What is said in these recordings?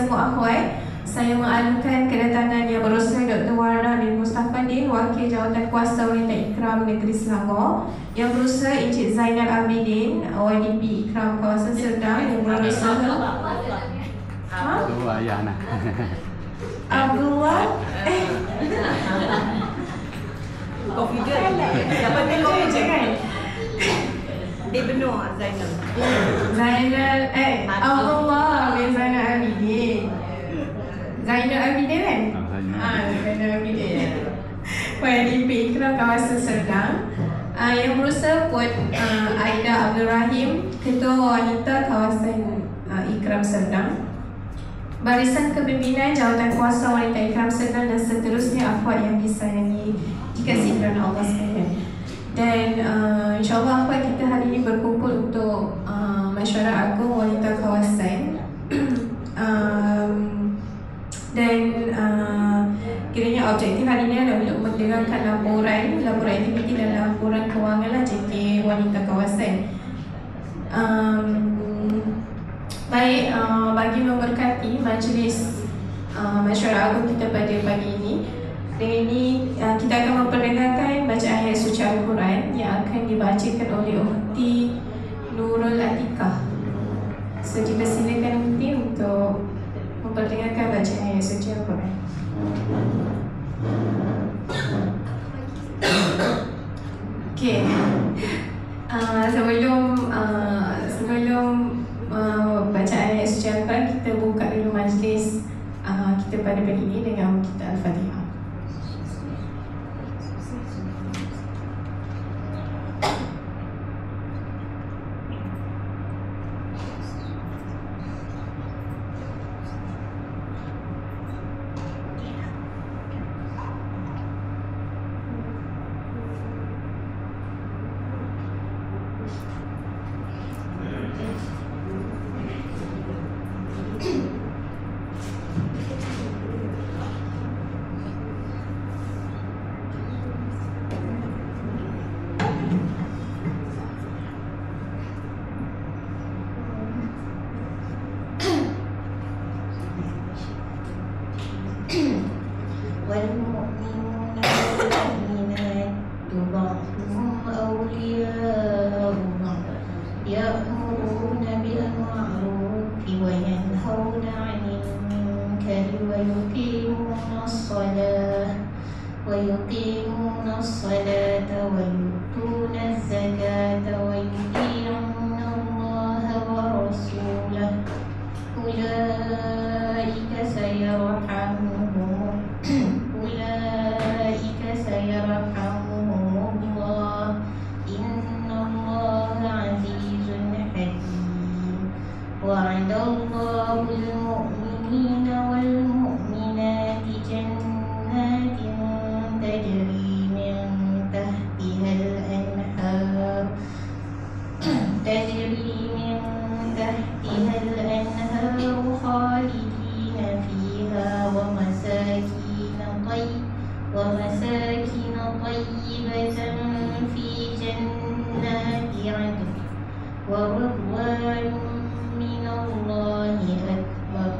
semua akhwat, saya mengalukan kedatangan Yang Berusaha Dr. Warna bin Mustafadin, Wakil Jawatan Kuasa Wanita Ikram Negeri Selangor, Yang Berusaha Encik Zainal Abidin, YDP Ikram Kawasan Serdang, Yang Berusaha Dua ayah nak. Abdullah Coffee je. Siapa ni coffee je kan? Dia benar Zainal. Zainal Abdullah bin Zainal Abidin. Zainal Abidin kan? Zainal Abidin. YDP Ikram Kawasan Serdang. Yang Berusaha Puan Aida Abdul Rahim, Ketua Wanita Kawasan Ikram Serdang. Barisan Kepimpinan Jawatan Kuasa Wanita Ikram Serdang dan seterusnya akhwat yang disayangi dikasihi kerana Allah sekalian. Dan insyaAllah akhwat kita hari ini berkumpul untuk Mesyuarat Agung Wanita Kawasan. Dan kiranya objektif hari ini adalah untuk mendengarkan laporan aktiviti dan laporan kewangan JK Wanita Kawasan. Baik, bagi memberkati majlis Mesyuarat Agung kita pada pagi ini, dengan ini kita akan memperdengarkan bacaan ayat suci Al-Quran yang akan dibacakan oleh Ukhti Nurul Atikah. So, dipersilakan Ukhti untuk memperdengarkan bacaan ayat suci Al-Quran. Okey. Sebelum bacaan ayat suci Al-Quran, kita buka dulu majlis kita pada pagi ini dengan kita Al-Fatihah. والمؤمنون والمؤمنات بعضهم أولياء بعض يأمرون بالمعروف وينهون عن المنكر ويقيمون الصلاة ويؤتون الزكاة ويطيعون الله ورسوله أولئك سيرحمهم الله إن الله عزيز حكيم وعد الله المؤمنين والمؤمنات جنات تجري من تحتها الأنهار خالدين فيها ومساكن طيبة في جنات عدن ورضوان من الله أكبر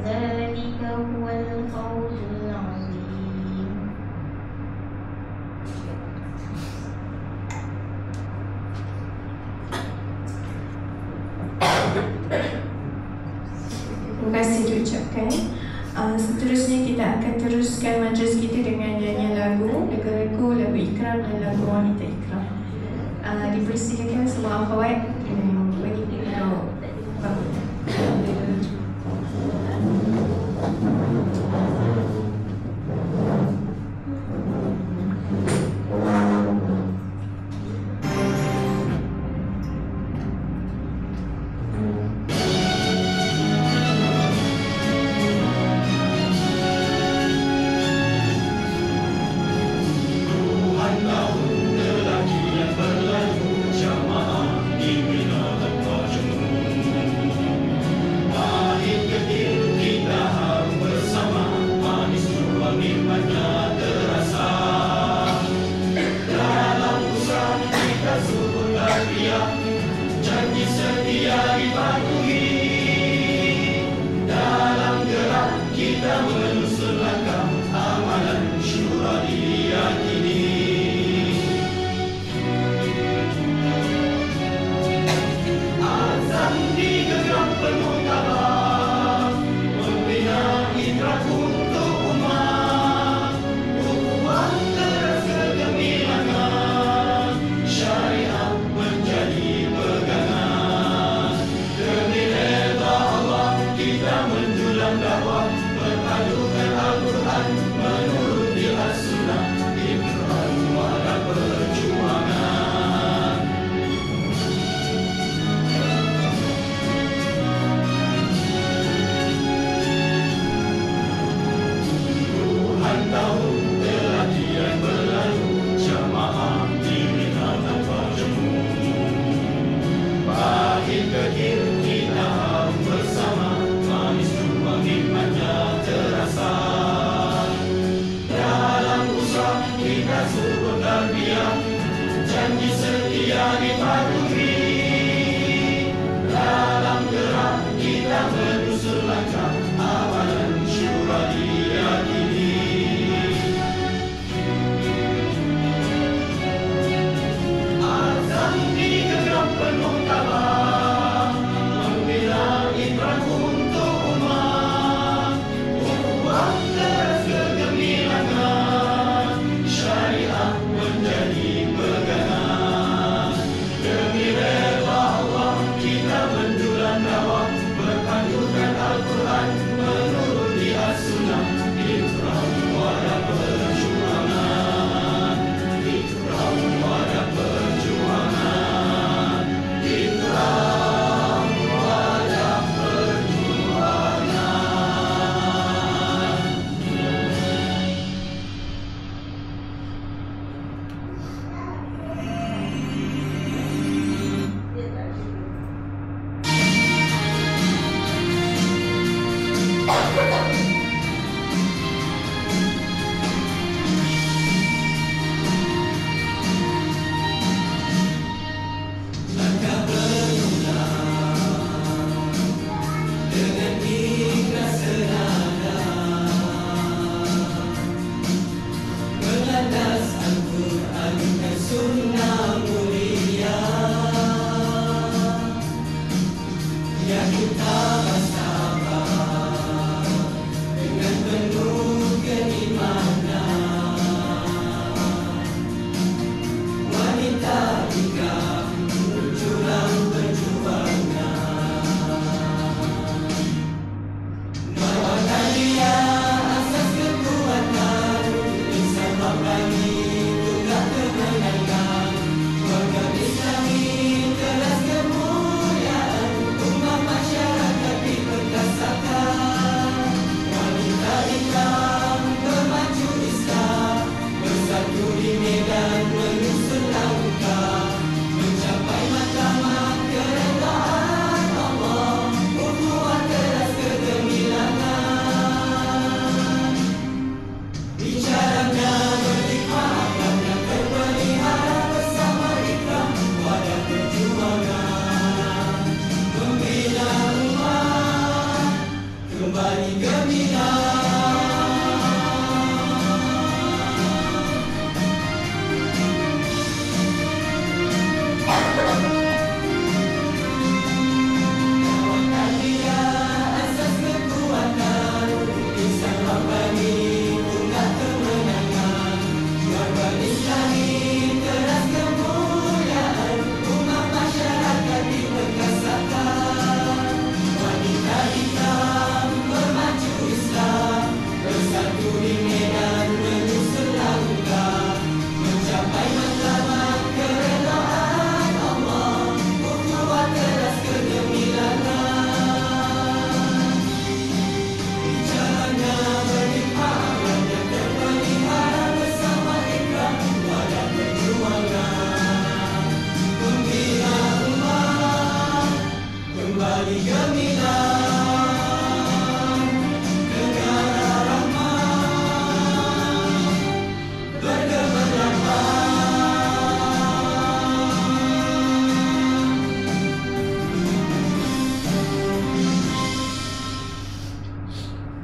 ذلك هو الفوز العظيم. Terima kasih diucapkan. Seterusnya kita akan teruskan majlis kita dengan nyanyian lagu Negaraku, lagu Ikram dan lagu Wanita Ikram. Dipersilakan semua akhwat bagi kita bangun. Lelaki yang berlaku jamaah di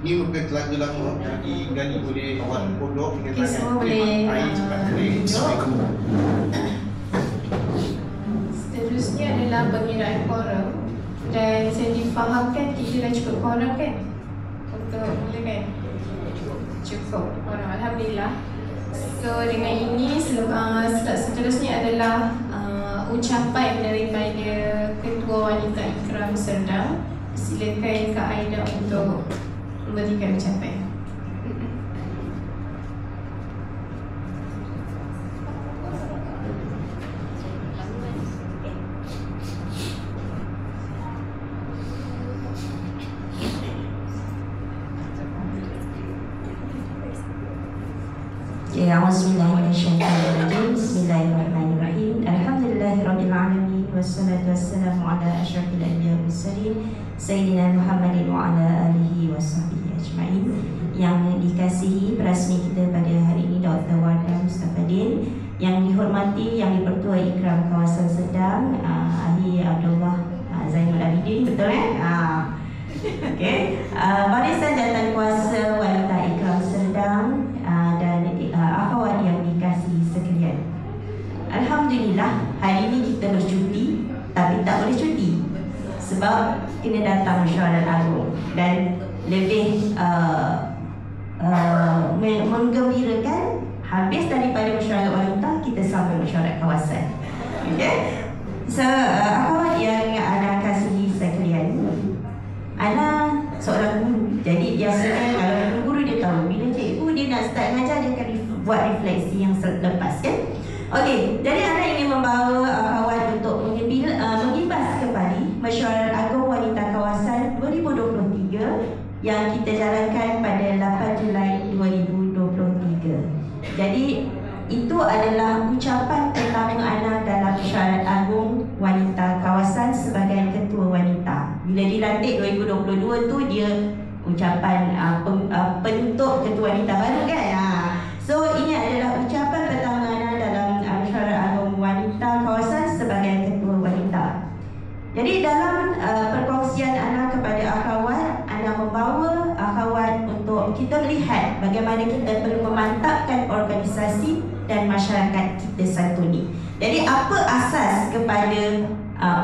Ini merupakan telaga lama yang digali oleh kawan pondok dengan semua boleh air cepat boleh. Assalamualaikum. Seterusnya adalah pengiraan quorum dan saya difahamkan kita dah cukup quorum kan untuk mulakan. Cukup quorum, alhamdulillah. So dengan ini seterusnya adalah ucapan daripada Ketua Wanita Ikram Serdang. Silakan Kak Aida untuk memberikan ucapan. A'udzubillahiminasyaitonirrajim. Bismillahirrahmanirrahim. Alhamdulillahirabbil alamin wassalatu wassalamu ala asyrafil anbiya'i wal mursalin sayyidina Muhammadin wa ala alihi washabbihi ajmain. Yang dikasihi perasmi kita pada hari ini Dr. Wardah Mustafadin, yang dihormati Yang di-Pertua Ikram Kawasan Serdang Ahli Abdullah Zainul Abidin, betul Okey, Barisan Jawatankuasa Wanita Ikram Serdang dan akhwat yang dikasihi sekalian. Alhamdulillah, hari ini kita bercuti, tapi tak boleh cuti sebab kena datang mesyuarat agung dan lebih menggembirakan. Habis daripada mesyuarat wanita, kita sambung mesyuarat kawasan. Okay? So, akhwat yang Ana kasihi sekalian, Ana seorang guru. Jadi biasanya kalau guru dia tahu bila cikgu dia nak start mengajar, dia akan buat refleksi yang lepas, kan? Okey, jadi Ana ingin membawa akhwat untuk mengimbas kembali Mesyuarat Agung Wanita Kawasan 2023 yang kita jalankan pada 8 Julai 2023. Jadi itu adalah ucapan pertama Ana dalam Mesyuarat Agung Wanita Kawasan sebagai Ketua Wanita. Bila dilantik 2022 tu dia ucapan penutup Ketua Wanita baru, kan? So ini adalah ucapan pertama Ana dalam Mesyuarat Agung Wanita Kawasan sebagai Ketua Wanita. Jadi dalam perkongsian Ana kepada akhwat, Ana membawa akhwat untuk kita melihat bagaimana kita perlu memantapkan organisasi dan masyarakat kita satu ni. Jadi apa asas kepada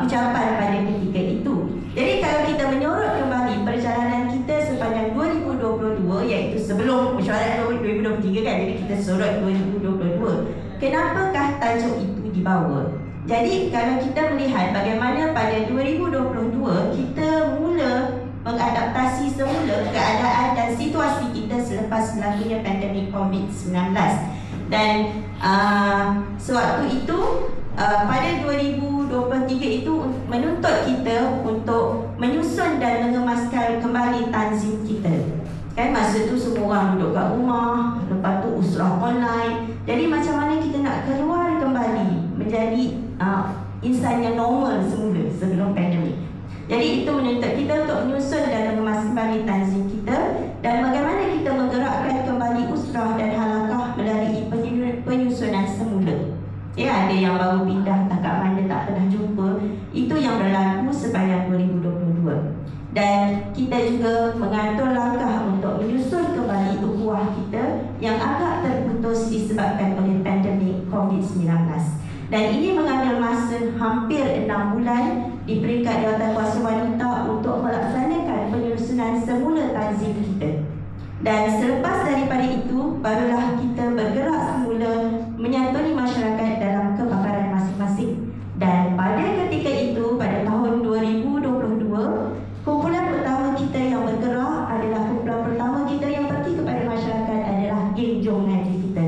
ucapan pada ketika itu? Jadi kalau kita menyorot kembali perjalanan kita sepanjang 2022, iaitu sebelum mesyuarat 2023, kan? Jadi kita sorot 2022. Kenapakah tajuk itu dibawa? Jadi kalau kita melihat bagaimana pada 2022 kita mula mengadaptasi semula keadaan dan situasi kita selepas berlakunya pandemik COVID-19. Dan sewaktu itu pada 2023 itu menuntut kita untuk menyusun dan mengemaskan kembali tanzim kita. Kan masa tu semua orang duduk kat rumah, lepas tu usrah online. Jadi macam mana kita nak keluar kembali menjadi insan yang normal semula sebelum pandemik. Jadi itu menuntut kita untuk menyusun dan mengemas kembali tanzim kita dan bagaimana kita menggerakkan kembali usrah dan halakah melalui penyusunan semula. Ya, ada yang baru pindah tak kat mana tak pernah jumpa. Itu yang berlaku sepanjang 2022. Dan kita juga mengatur langkah untuk menyusun kembali ukhuwah kita yang agak terputus disebabkan oleh pandemik COVID-19. Dan ini mengambil masa hampir 6 bulan di peringkat Jawatankuasa Wanita untuk melaksanakan penyusunan semula tanzim kita. Dan selepas daripada itu, barulah kita bergerak semula menyantuni masyarakat dalam kepaparan masing-masing. Dan pada ketika itu, pada tahun 2022, kumpulan pertama kita yang bergerak adalah kumpulan pertama kita yang pergi kepada masyarakat adalah geng Jom Ngaji kita,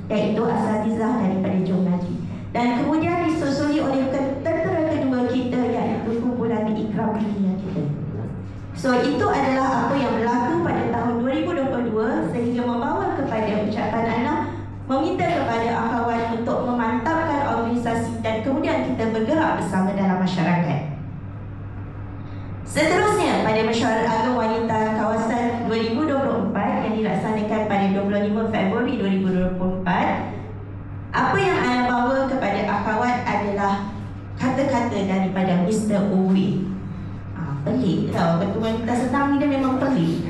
iaitu asatizah daripada Jom Ngaji. Dan kemudian disusuli oleh tentera kedua kita, iaitu kumpulan Ikram Dunia kita. So itu adalah apa yang berlaku pada tahun 2022 sehingga membawa kepada ucapan Ana meminta kepada akhwat untuk memantapkan organisasi dan kemudian kita bergerak bersama dalam masyarakat. Seterusnya pada Mesyuarat Agung Wanita Kawasan 2024 yang dilaksanakan pada 25 Februari 2024, apa yang Ana bawa kepada akhwat adalah kata-kata daripada Mr. Owe. Pelik tau, Ketua Wanita Serdang ni dia memang pelik.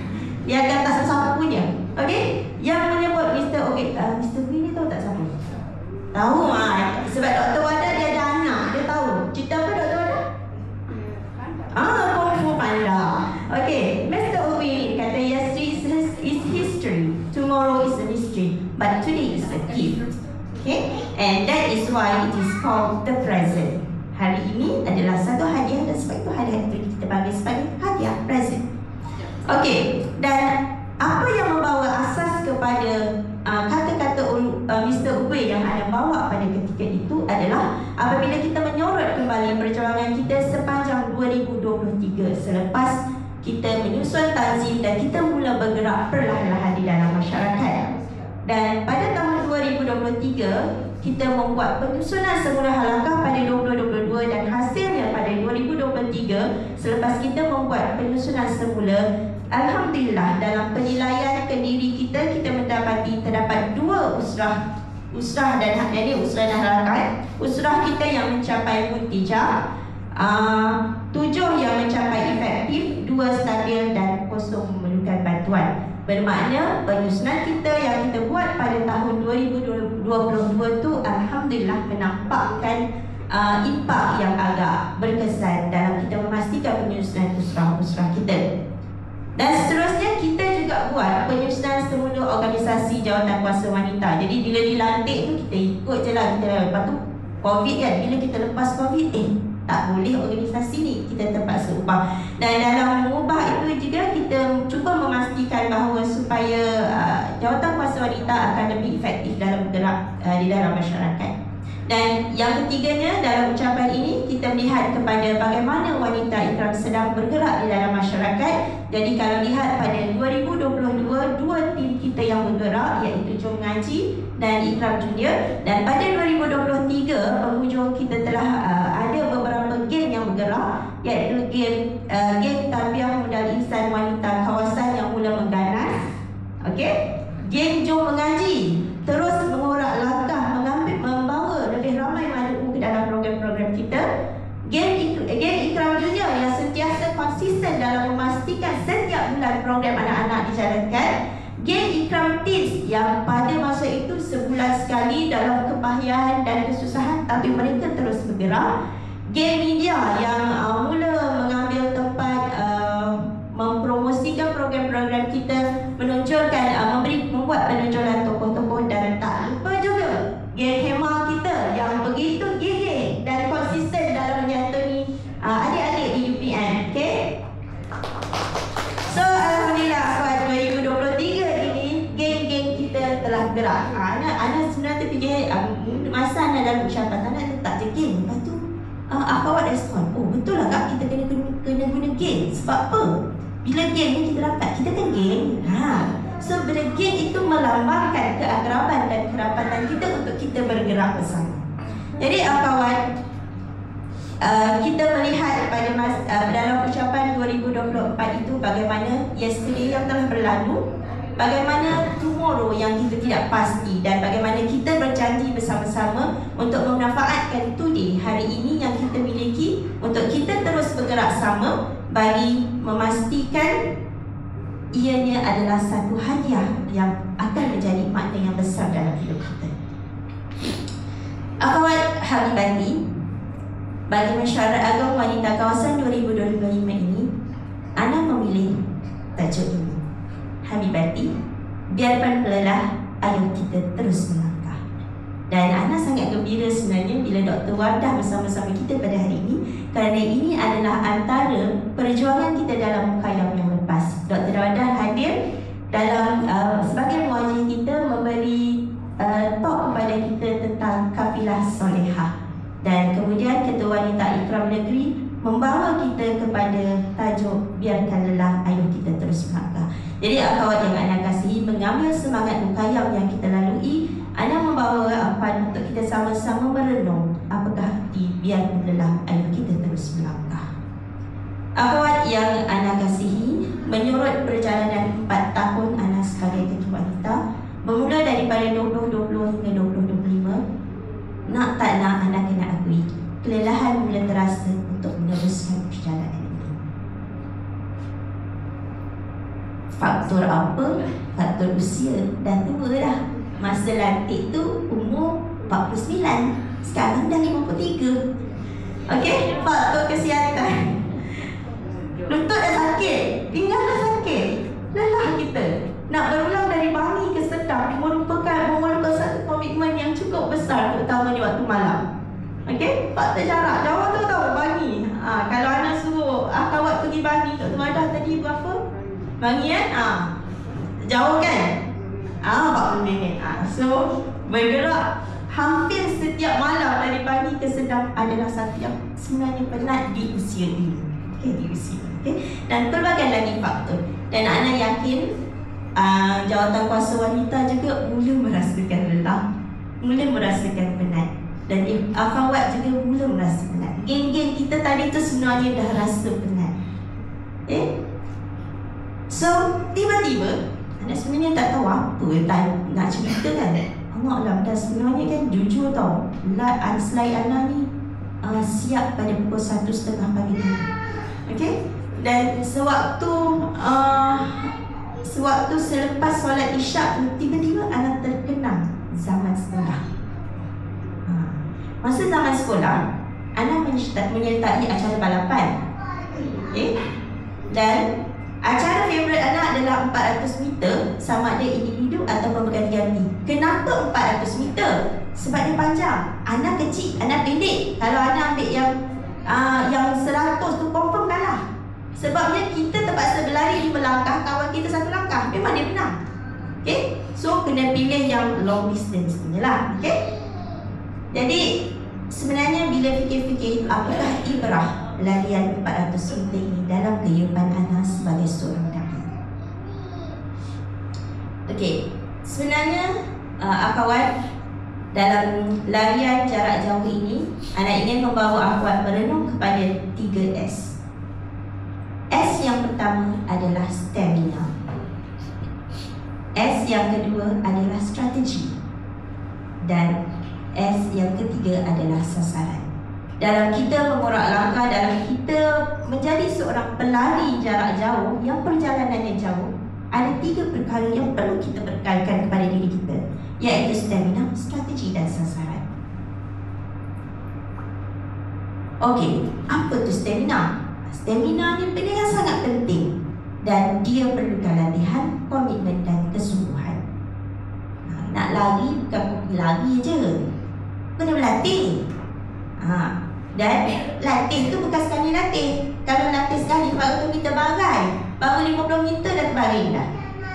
Dia akan tak sesiapa punya. Okey? Yang menyebut Mr. Owe, Mr. Owe ni tahu tak siapa? Tahu sebab Dr. Wada dia ada anak, dia tahu. Cerita apa Dr. Wada? Kung Fu Panda. Okey, Mr. Owe kata yesterday is history, tomorrow is a mystery, but today is a gift. Okay? And that is why it is called the present. Hari ini adalah satu hadiah dan sebab itu hadiah itu kita panggil sebagai hadiah present. Okey, dan apa yang membawa asas kepada kata-kata Mr. Uwe yang Ana bawa pada ketika itu adalah apabila kita menyorot kembali perjuangan kita sepanjang 2023 selepas kita menyusun tanzim dan kita mula bergerak perlahan-lahan di dalam masyarakat. Dan pada tahun 2023 kita membuat penyusunan semula halakah pada 2022 dan hasilnya pada 2023 selepas kita membuat penyusunan semula, alhamdulillah dalam penilaian kendiri kita mendapati terdapat 2 usrah dan usrah dan halakah. Usrah kita yang mencapai muntijah, 7 yang mencapai efektif, 2 kedua stabil dan kosong memerlukan bantuan. Bermakna penyusunan kita yang kita buat pada tahun 2022 tu alhamdulillah menampakkan impak yang agak berkesan dalam kita memastikan penyusunan usrah-usrah kita. Dan seterusnya kita juga buat penyusunan semula organisasi jawatan kuasa wanita. Jadi bila dilantik tu kita ikut je lah. Lepas tu COVID kan, bila kita lepas COVID tak boleh organisasi ni, kita terpaksa ubah. Dan dalam mengubah itu juga kita cuba memastikan bahawa supaya jawatan kuasa wanita akan lebih efektif dalam bergerak di dalam masyarakat. Dan yang ketiganya, dalam ucapan ini kita melihat kepada bagaimana wanita Ikram sedang bergerak di dalam masyarakat. Jadi kalau lihat pada 2022, dua tim kita yang bergerak, iaitu Jom Mengaji dan Ikram Junior. Dan pada 2023 penghujung kita telah ada beberapa geng yang bergerak, iaitu geng Tarbiyah Modal Insan Wanita Kawasan yang mula mengganas. Okey, geng Jom Mengaji terus mengorak langkah membawa lebih ramai mahu ke dalam program-program kita. Geng Ikram Junior yang sentiasa konsisten dalam memastikan setiap bulan program anak-anak dijalankan. Geng Ikram Teens yang pada masa itu sebulan sekali dalam kepahian dan kesusahan, tapi mereka terus bergerak. Geng Media yang mula mengambil tempat mempromosikan program-program kita, menonjolkan, membuat penonjolan tokoh-tokoh. Dan tak lupa juga geng Hema kita yang begitu gigih dan konsisten dalam menyantuni adik-adik di UPN. Okay? So alhamdulillah pada 2023 ini geng-geng kita telah gerak. Anak sebenarnya terfikir masa anak dalam ucapan anak letak je geng. Lepas tu akhwat respon, oh betul lah kak, kita kena guna geng. Sebab apa? Bila geng ni kita dapat, kita kan geng. So bila geng itu melambangkan keakraban dan kerapatan kita untuk kita bergerak bersama. Jadi akhwat, kita melihat pada dalam ucapan 2024 itu bagaimana yesterday yang telah berlalu, bagaimana tomorrow yang kita tidak pasti, dan bagaimana kita berjanji bersama-sama untuk memanfaatkan today, hari ini yang kita miliki, untuk kita terus bergerak sama bagi memastikan ianya adalah satu hadiah yang akan menjadi makna yang besar dalam hidup kita. Akhwat Habibati, bagi Mesyuarat Agong Wanita Kawasan 2025 ini, Ana memilih tajuk ini. Habibati, biarpun lelah, ayo kita terus melangkah. Dan Ana sangat gembira sebenarnya bila Dr. Wardah bersama-sama kita pada hari ini, kerana ini adalah antara perjuangan kita dalam Mukayam yang lepas. Dr. Wardah hadir dalam sebagai muajir kita, memberi talk kepada kita tentang kafilah solehah. Dan kemudian Ketua Wanita Ikram Negeri membawa kita kepada tajuk biarkan lelah, ayo kita terus melangkah. Jadi akhwat yang Ana kasihi, mengambil semangat Mukayam yang kita lalui, Ana membawa apan untuk kita sama-sama merenung apakah arti biarkan lelah, ayo kita terus melangkah. Akhwat yang Ana kasihi, menyurut perjalanan 4 tahun Ana sebagai Ketua Wanita, bermula daripada 2020 hingga 2025, nak tak nak Ana kena akui, kelelahan mula terasa untuk meneruskan perjalanan ini. Faktor apa? Faktor usia. Dah tua dah. Masa lantik tu umur 49, sekarang dah 53. Okey, faktor kesihatan. Lutut dah sakit, pinggang dah sakit, lelah kita. Nak berulang dari pagi ke sedap merupakan satu komitmen yang cukup besar, terutama di waktu malam. Okey, faktor jarak jauh tu tahu Bangi. Kalau anak suruh akhwat pergi Bangi, Dr. Wardah tadi berapa? Bangi kan? Jauh kan? 40 minit. So bergerak hampir setiap malam dari pagi ke sedap adalah satu yang sebenarnya penat di usia ini. Okey, di usia. Okey. Dan pelbagai lagi faktor. Dan anak yakin jawatan kuasa wanita juga mula merasakan lelah, mula merasakan penat. Dan akhwat juga mula merasa penat. Geng-geng kita tadi tu sebenarnya dah rasa penat. So tiba-tiba Anda sebenarnya tak tahu apa nak cerita kan. Allah Allah, dah sebenarnya kan jujur tau, slide Ana ni siap pada pukul 1:30 pagi tadi. Okay? Dan sewaktu selepas solat isyak tu, tiba-tiba anak terkenang zaman sekolah. Masa zaman sekolah, anak menyertai acara balapan. Okay? Dan acara favourite anak adalah 400 meter, sama ada individu ataupun berganti-ganti. Kenapa 400 meter? Sebab dia panjang. Anak kecil, anak pendek. Kalau anak ambil yang 100 tu confirm kalah. Sebabnya kita terpaksa berlari 5 langkah, kawan kita 1 langkah. Memang dia menang. Okay? So kena pilih yang long distance punya lah. Okay? Jadi sebenarnya bila fikir-fikir, apakah ibrah larian 400 meter ini dalam kehidupan anak sebagai seorang dai? Okey, sebenarnya akhwat, dalam larian jarak jauh ini, anak ingin membawa akhwat merenung kepada 3S. S yang pertama adalah stamina. S yang kedua adalah strategi. Dan S yang ketiga adalah sasaran. Dalam kita mengorak langkah, dalam kita menjadi seorang pelari jarak jauh yang perjalanannya jauh, ada 3 perkara yang perlu kita bekalkan kepada diri kita, iaitu stamina, strategi dan sasaran. Okey, apa tu stamina? Stamina ni benda yang sangat penting dan dia perlukan latihan, komitmen dan kesungguhan. Nak lari bukan pergi lari je, kena berlatih. Dan latih tu bukan sekali latih. Kalau latih sekali, baru kita barai, baru 50 meter dah terbaring dah.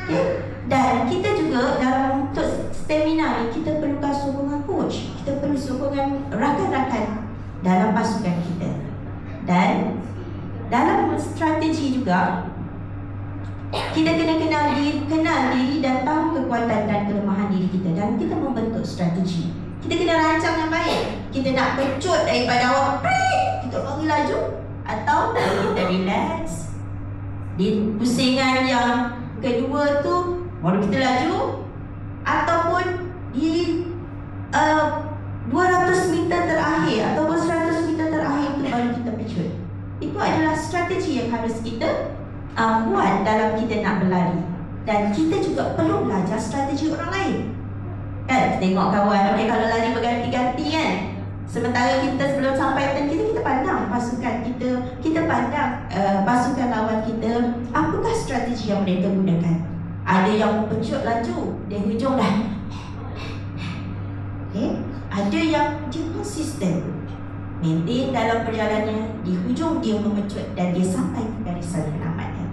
Okay? Dan kita juga dalam untuk stamina ni, kita perlukan sokongan coach, kita perlu sokongan rakan-rakan dalam pasukan kita. Dan dalam strategi juga, kita kena kenal diri dan tahu kekuatan dan kelemahan diri kita, dan kita membentuk strategi. Kita kena rancang yang baik. Kita nak pecut daripada awal, kita bagi laju, atau kita relax. Di pusingan yang kedua tu baru kita laju, ataupun di 200 meter terakhir ataupun 100 meter terakhir tu baru kita pecut. Itu adalah strategi yang harus kita buat dalam kita nak berlari. Dan kita juga perlu belajar strategi orang lain. Kan, tengok kawan, okay, kalau lari berganti-ganti kan, sementara kita sebelum sampai turn kita pandang pasukan kita pandang pasukan lawan kita, apakah strategi yang mereka gunakan. Ada yang pecut laju, dia hujung dah. Okay? Ada yang dia konsisten, maintain dalam perjalanannya, di hujung dia memecut dan dia sampai ke garisan penyelamatnya.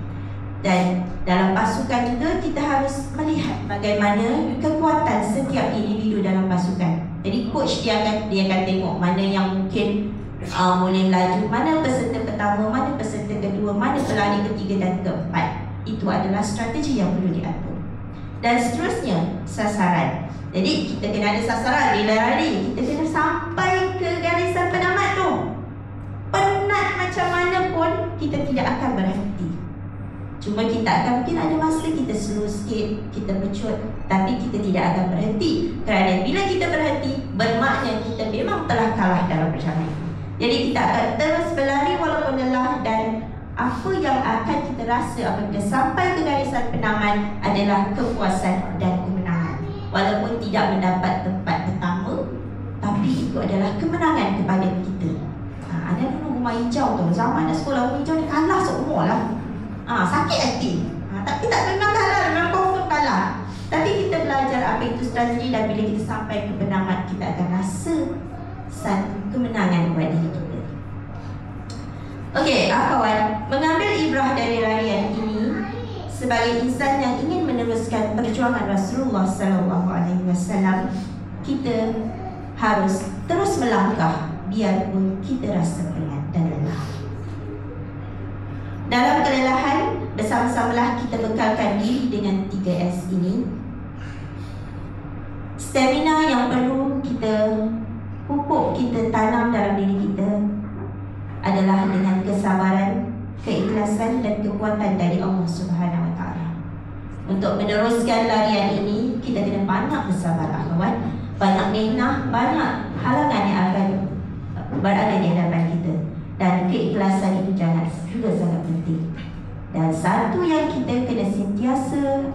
Dan dalam pasukan juga kita harus melihat bagaimana kekuatan setiap individu dalam pasukan. Jadi coach dia akan tengok mana yang mungkin boleh laju, mana peserta pertama, mana peserta kedua, mana pelari ketiga dan keempat. Itu adalah strategi yang perlu diatur. Dan seterusnya, sasaran. Jadi kita kena ada sasaran bila lari. Kita kena sampai ke garisan penamat tu. Penat macam mana pun, kita tidak akan berhenti. Cuma kita akan mungkin ada masa kita slow sikit, kita pecut, tapi kita tidak akan berhenti. Kerana bila kita berhenti, bermakna kita memang telah kalah dalam perjalanan. Jadi kita akan terus berlari walaupun lelah, dan apa yang akan kita rasa apabila sampai ke garisan penamat adalah kepuasan dan kemenangan. Walaupun tidak mendapat tempat pertama, tapi itu adalah kemenangan kepada kita. Ada dulu rumah hijau tu, zaman sekolah rumah hijau ni kalah seumur lah. Sakit hati. Tapi tak memang kalah, memang confirm kalah. Tapi kita belajar apa itu strategi, dan bila kita sampai ke penamat, kita akan rasa satu kemenangan buat diri kita. Okey, kawan, mengambil ibrah dari larian ini sebagai insan yang ingin meneruskan perjuangan Rasulullah SAW, kita harus terus melangkah biarpun kita rasa penat dan lelah. Dalam kelelahan, bersama-samalah kita bekalkan diri dengan 3S ini. Stamina yang perlu kita pupuk, kita tanam dalam diri kita adalah dengan kesabaran, keikhlasan dan kekuatan dari Allah Subhanahu Wa Taala. Untuk meneruskan larian ini, kita kena banyak bersabar, akhwat, banyak minah, banyak halangan yang akan berada di hadapan kita. Dan keikhlasan itu juga sangat penting. kita kena sentiasa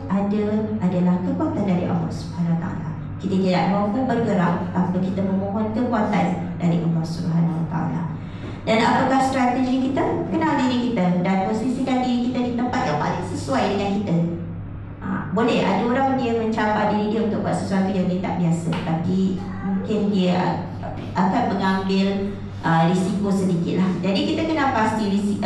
adalah kekuatan dari Allah Subhanahu Wa Taala. Kita tidak mahu bergerak tanpa kita memohon kekuatan dari Allah Subhanahu Wa Taala. Dan apakah strategi kita? Kenal diri kita dan posisikan diri kita di tempat yang paling sesuai dengan kita. Boleh ada orang dia mencapai diri dia untuk buat sesuatu yang dia tak biasa, tapi mungkin dia akan mengambil risiko sedikit lah. Jadi kita kena pasti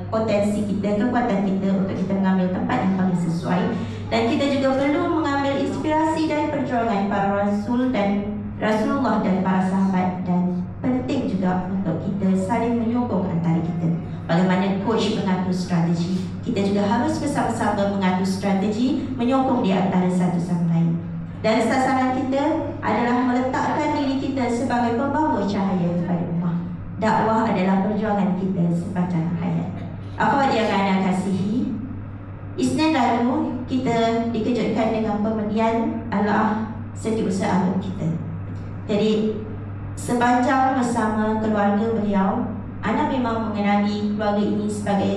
potensi kita, kekuatan kita untuk kita mengambil tempat yang paling sesuai. Dan kita juga perlu mengambil inspirasi dari perjuangan para Rasul dan Rasulullah dan para sahabat. Dan penting juga untuk kita saling menyokong antara kita. Bagaimana coach mengatur strategi, kita juga harus bersama-sama mengatur strategi, menyokong di antara satu sama lain. Dan sasaran kita adalah meletakkan diri kita sebagai pembawa cahaya kepada umat. Dakwah adalah perjuangan kita sepanjang hayat. Akhwat yang anda kasihi, Isnin lalu kita dikejutkan dengan pemedian adalah setiausaha alum kita. Jadi sepanjang bersama keluarga beliau, Ana memang mengenali keluarga ini sebagai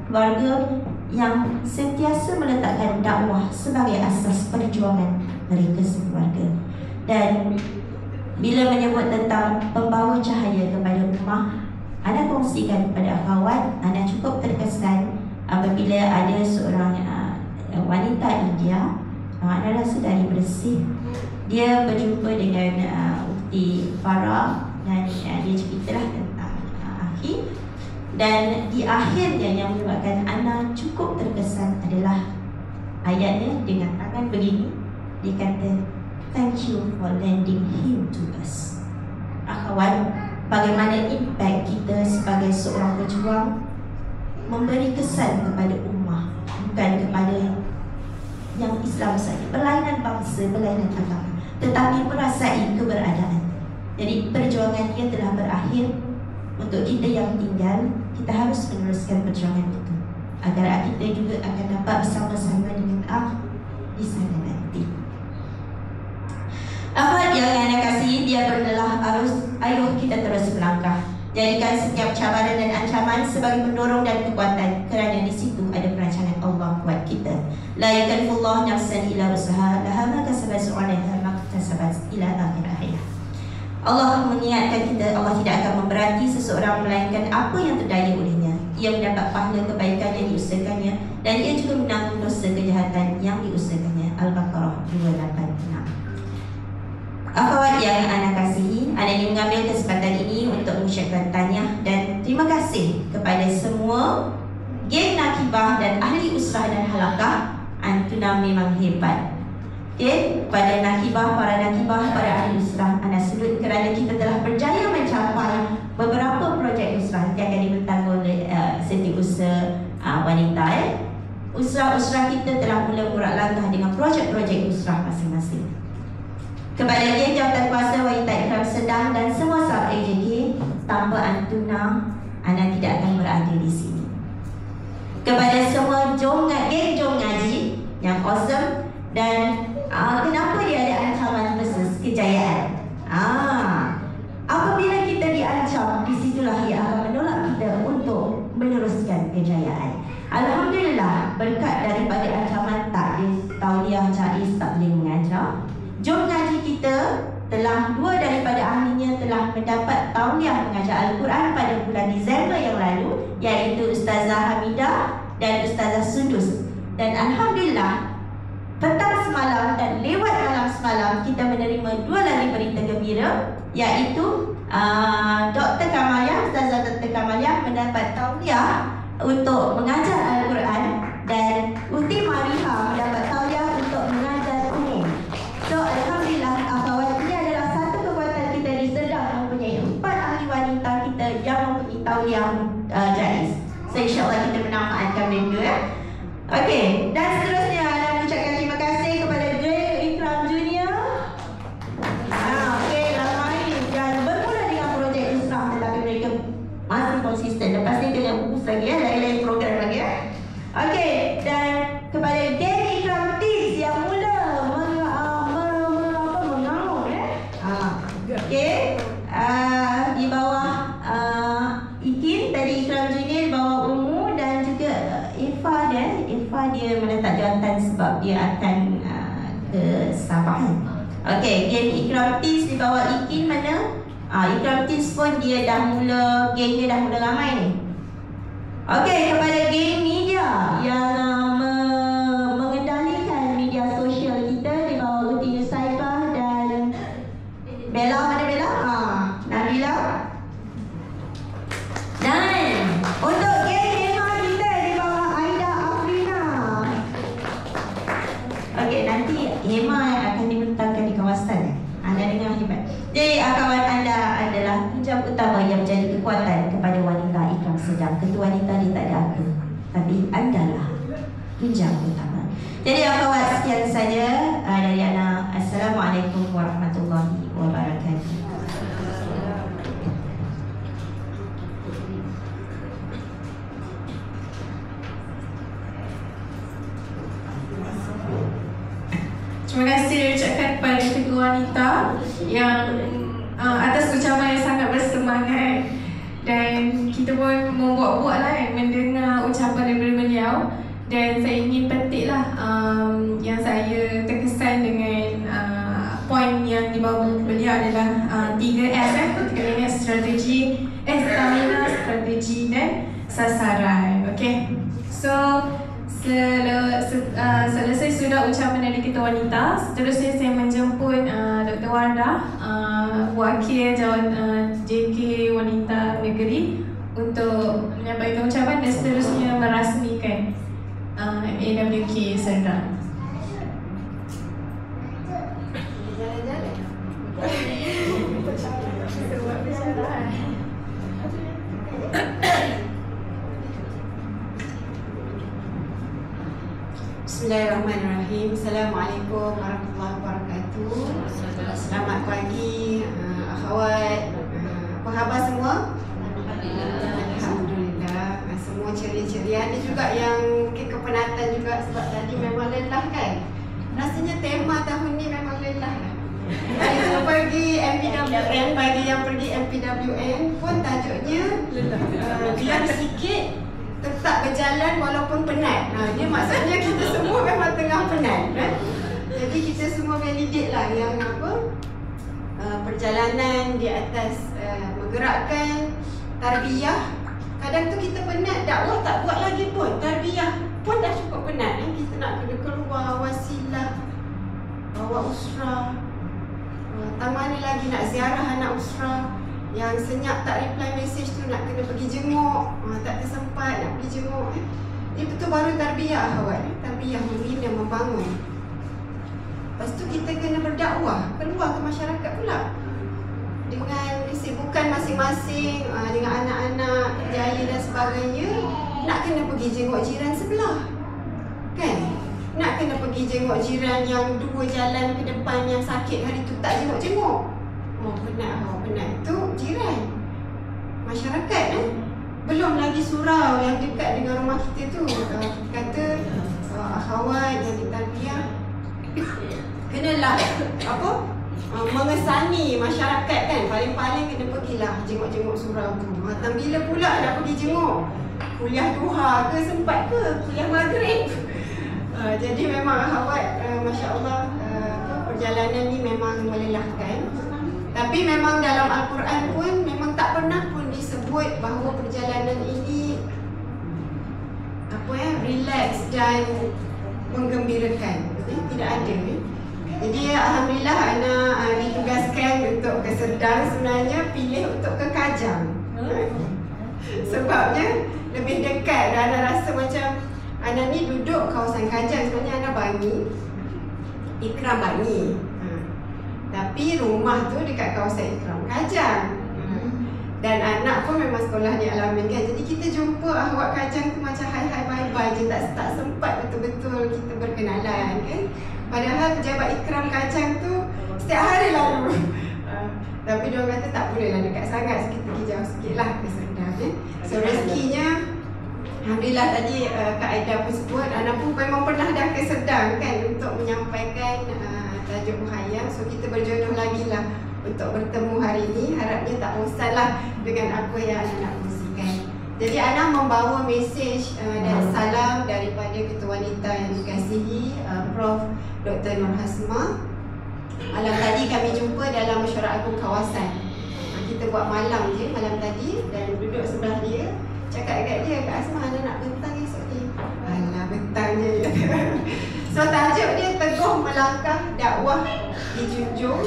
keluarga yang sentiasa meletakkan dakwah sebagai asas perjuangan mereka sekeluarga. Dan bila menyebut tentang pembawa cahaya kepada ummah, Ana kongsikan kepada akhwat, Ana cukup terkesan apabila ada seorang wanita India, Ana rasa dari bersih, dia berjumpa dengan Ukti Farah dan dia ceritalah tentang akhir. Dan di akhirnya yang menyebabkan Ana cukup terkesan adalah ayatnya dengan tangan begini. Dia kata, "Thank you for lending him to us." Akhwat, bagaimana impact kita sebagai seorang pejuang memberi kesan kepada ummah, bukan kepada yang Islam saja, berlainan bangsa, berlainan agama, tetapi merasai keberadaan. Jadi perjuangan dia telah berakhir. Untuk kita yang tinggal, kita harus meneruskan perjuangan itu agar kita juga akan dapat bersama-sama dengan di sana nanti. Akhwat yang anda kasihi, dia berlelah arus, ayo kita terus melangkah. Jadikan setiap cabaran dan ancaman sebagai pendorong dan kekuatan, kerana di situ ada perancangan Allah buat kita. La yakallifullahu nafsan illa wus'aha, laha ma kasabat wa 'alaiha ma iktasabat ila akhir hayat. Allah mengingatkan kita, Allah tidak akan memberati seseorang melainkan apa yang terdaya olehnya. Ia mendapat pahala kebaikan yang diusahakannya, dan ia juga menanggung dosa kejahatan yang diusahakannya. Al-Baqarah 286. Akhwat yang anda kasihi, anda ingin mengambil kesempatan ini untuk mengucapkan tahniah dan terima kasih kepada semua geng nakibah dan ahli usrah dan halakah. Antuna memang hebat. Okay, pada nakibah, para nakibah, para ahli usrah, anda salut kerana kita telah berjaya mencapai beberapa projek usrah yang akan ditanggung oleh Setiausaha Wanita. Usrah-usrah kita telah mula murak langkah dengan projek-projek usrah masing-masing. Kepada geng jawatan kuasa wanita ikram sedang dan semua sub AJK, tanpa Antuna, anda tidak akan berada di sini. Kepada semua geng jom ngaji yang awesome, dan kenapa dia ada ancaman versus kejayaan? Apabila kita diancam, disitulah ia akan menolak kita untuk meneruskan kejayaan. Alhamdulillah, berkat daripada ancaman takdir, tauliah, jaiz, tak boleh mengajar, jom ngaji kita telah dua daripada ahlinya telah mendapat tauliah mengajar Al-Quran pada bulan Disember yang lalu, iaitu Ustazah Hamidah dan Ustazah Sudus. Dan Alhamdulillah, petang semalam dan lewat malam semalam kita menerima dua lagi berita gembira, iaitu Dr. Kamalia, Ustazah Dr. Kamalia mendapat tauliah untuk mengajar Al-Quran, dan Uti Mariha mendapat tauliah untuk mengajar umum. So Alhamdulillah, akhwat, ini adalah satu kekuatan kita di Sedang mempunyai 4 ahli wanita kita yang mempunyai tauliah jaiz. So insyaAllah kita memanfaatkan benda ya. Okey, dan seterusnya anda mengucapkan terima kasih kepada Grade Ikram Junior. Okey, ramai dan bermula dengan projek usrah, tetapi mereka masih konsisten. Lepas ni kena urus lagi ya, lain-lain program lagi ya. Okey, dan kepada Geng Ikram Teens yang mula mengamuk ya. Okey, di bawah Ikin tadi Ikram Junior, di bawah Umu, dan juga Irfa dia meletak jawatan sebab dia akan ke Sabah. Okey, game Ikram Teens di bawah Ikin mana? Ikram Teens pun dia dah mula, geng dia dah mula ramai ni. Okey, kepada geng media yang mengendalikan media sosial kita di bawah Uti Nusaibah dan Bella, mana Bella? Nabila. Dan untuk geng Hema kita di bawah Aida Afrina. Okey, nanti Hema yang akan dibentangkan di kawasan. Anda dengar hebat. Jadi kawan anda adalah tunjang utama yang menjadi kekuatan kepada wanita Ikram Sedang. Ketua wanita dia tak ada apa, tapi anda lah tunjang utama. Jadi kawan, sekian saja dari Ana. Assalamualaikum warahmatullahi wabarakatuh. Terima kasih ucapkan kepada Ketua Wanita yang atas ucapan yang sangat bersemangat, dan kita pun membuat-buat lah mendengar ucapan daripada beliau. Dan saya ingin petiklah yang saya terkesan dengan poin yang dibawa beliau adalah 3S ketika ingat strategi, stamina, strategi dan sasaran. Okay, so selesai sudah ucapan dari Ketua Wanita, seterusnya saya menjemput Dr. Wardah, wakil JK Wanita Negeri, untuk menyampaikan ucapan dan seterusnya merasmikan AWK Serdang. Bismillahirrahmanirrahim. Assalamualaikum warahmatullahi wabarakatuh. Selamat pagi akhwat. Apa khabar semua? Alhamdulillah. Semua ceria-ceria. Ada juga yang kepenatan juga sebab tadi memang lelah kan. Rasanya tema tahun ni memang lelah lah. Saya pergi MPWN, bagi yang pergi MPWN pun tajuknya biar sikit tetap berjalan walaupun penat. Dia maksudnya kita semua memang tengah penat. Jadi kita semua validate lah yang perjalanan di atas menggerakkan tarbiyah. Kadang tu kita penat, dakwah tak buat lagi pun, tarbiyah pun dah cukup penat. Kita nak kena keluar, wasilah, bawa usrah, tambah ni lagi nak ziarah anak usrah. Yang senyap tak reply message tu nak kena pergi jenguk, tak tersempat nak pergi jenguk. Ini betul baru tarbiyah awak, tarbiyah membina, membangun. Lepas tu kita kena berdakwah, keluar ke masyarakat pula dengan kesibukan masing-masing, dengan anak-anak jaya dan sebagainya. Nak kena pergi jenguk jiran sebelah, kan? Nak kena pergi jenguk jiran yang 2 jalan ke depan yang sakit hari tu tak jenguk-jenguk. Penat tu jiran masyarakat belum lagi surau yang dekat dengan rumah kita tu. Kata akhwat yang ditarbiyah kenalah mengesani masyarakat kan. Paling-paling kena pergilah jenguk-jenguk surau tu. Dan bila pula nak pergi jenguk, kuliah duha ke sempat ke, kuliah maghrib. Jadi memang akhwat, Masya Allah, perjalanan ni memang melelahkan. Tapi memang dalam Al-Quran pun memang tak pernah pun disebut bahawa perjalanan ini relax dan menggembirakan. Tidak ada. Jadi alhamdulillah anak ditugaskan untuk ke Serdang, sebenarnya pilih untuk ke Kajang. Sebabnya lebih dekat. Anak rasa macam anak ni duduk kawasan Kajang, sebenarnya anak Bangi, Ikram Bangi. Tapi rumah tu dekat kawasan Ikram Kajang. Dan anak pun memang sekolah di Al-Amin kan. Jadi kita jumpa akhwat Kajang tu macam hai bye-bye je. Tak sempat betul-betul kita berkenalan kan. Padahal pejabat Ikram Kajang tu setiap hari lalu. Tapi diorang kata tak boleh lah dekat sangat, kita pergi jauh sikit lah ke Serdang kan. So rezekinya alhamdulillah tadi Kak Aida pun sebut, anak pun memang pernah dah ke Serdang kan untuk menyampaikan tajuk muhayyam. So kita berjodoh lagi lah untuk bertemu hari ini. Harapnya tak bosan lah dengan apa yang anak nak kongsikan. Jadi anak membawa mesej dan salam dari Prof. Dr. Nur Hasma. Malam tadi kami jumpa dalam mesyuarat agung kawasan. Kita buat malam je, malam tadi, dan duduk sebelah dia. Cakap kat dia, Kak Asma, Ana nak bentang esok ni. Alah, bentang je. So tajuk dia Teguh Melangkah Dakwah Dijunjung,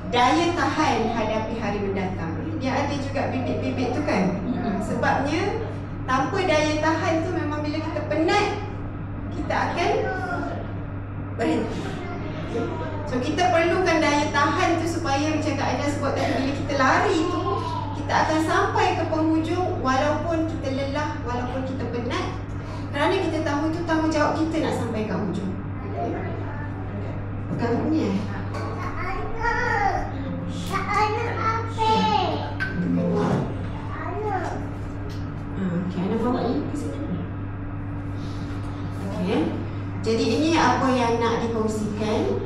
Daya Tahan Hadapi Hari Mendatang. Dia ada juga bibit-bibit tu kan. Sebabnya tanpa daya tahan tu memang bila kita penat, kita akan berhenti. So kita perlukan daya tahan tu supaya macam Kak Aida sebut tadi, bila kita lari tu kita akan sampai ke penghujung walaupun kita lelah, walaupun kita penat, kerana kita tahu itu tanggungjawab kita nak sampai ke hujung. Bukan punya. Okay, Ana bawa ni ke sini. Okay. Jadi ini apa yang nak dikongsikan.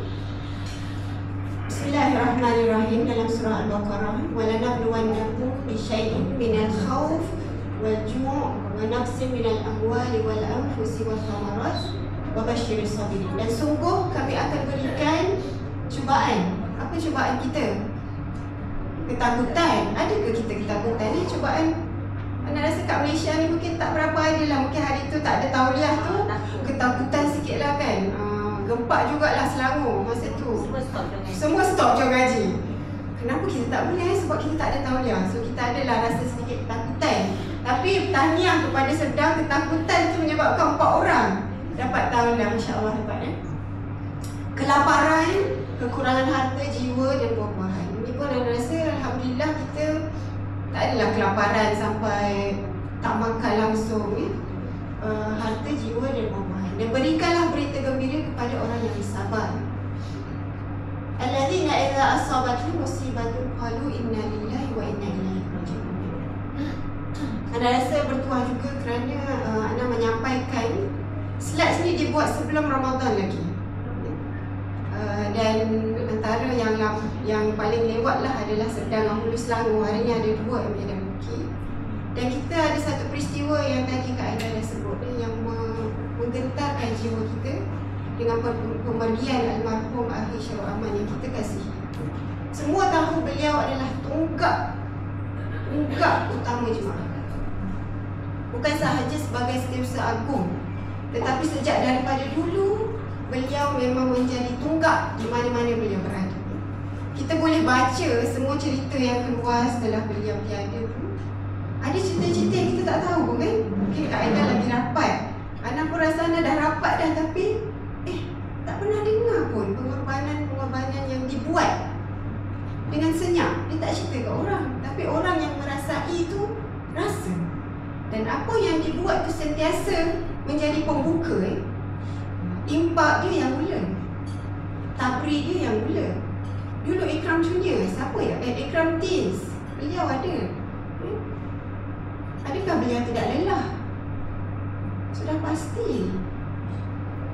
Bismillahirrahmanirrahim dalam surah Al-Baqarah. Walanabluwannakum bisyai'in minal khawf wal ju' wa naqsin minal amwali wal anfusi wath thamarat wa basyiris sabirin. Dan sungguh kami akan berikan cubaan. Apa cubaan kita? Ketakutan. Adakah kita ketakutan ni cubaan? Ana rasa kat Malaysia ni mungkin tak berapa ada lah. Mungkin hari tu tak ada tauliah tu, ketakutan sikit lah kan. Gempak jugalah Selangor masa tu. Semua stop jual gaji. Kenapa kita tak boleh? Sebab kita tak ada tauliah. So kita adalah rasa sedikit ketakutan. Tapi tahniah kepada sedang ketakutan tu menyebabkan 4 orang dapat tauliah. Masya Allah hebat eh. Kelaparan, kekurangan harta, jiwa dan buah-buahan. Ini pun Ana rasa alhamdulillah kita tak adalah kelaparan sampai tak makan langsung ya. Harta, jiwa dan buah-buahan. Dan berikanlah berita gembira kepada orang yang bersabar. Alladzina idza asabatuhum musibatun qalu inna lillahi wa inna ilaihi raji'un. Ana rasa bertuah juga kerana Ana menyampaikan slide ni dibuat sebelum Ramadan lagi. Dan antara yang paling lewat lah adalah Serdang Hulu Selangor. Hari ni ada 2 yang Medan Bukit. Dan kita ada satu peristiwa yang tadi Kak Aida dah sebut yang menggentarkan jiwa kita dengan pemergian almarhum Akhi Syarul Aman yang kita kasihi. Semua tahu beliau adalah tunggak utama jemaah. Bukan sahaja sebagai setiausaha agung, tetapi sejak daripada dulu beliau memang menjadi tunggak di mana-mana beliau berada. Kita boleh baca semua cerita yang keluar setelah beliau tiada tu. Ada cerita-cerita yang kita tak tahu kan? Mungkin Kak Aida lagi rapat. Ana pun rasa Ana dah rapat dah, tapi tak pernah dengar pun pengorbanan yang dibuat dengan senyap. Dia tak cerita kat orang, tapi orang yang merasai itu rasa. Dan apa yang dibuat tu sentiasa menjadi pembuka impak dia yang mula, tabri dia yang mula. Dulu Ikram Junior, siapa ya? Ikram Teens, beliau ada. Adakah beliau tidak lelah? Sudah pasti.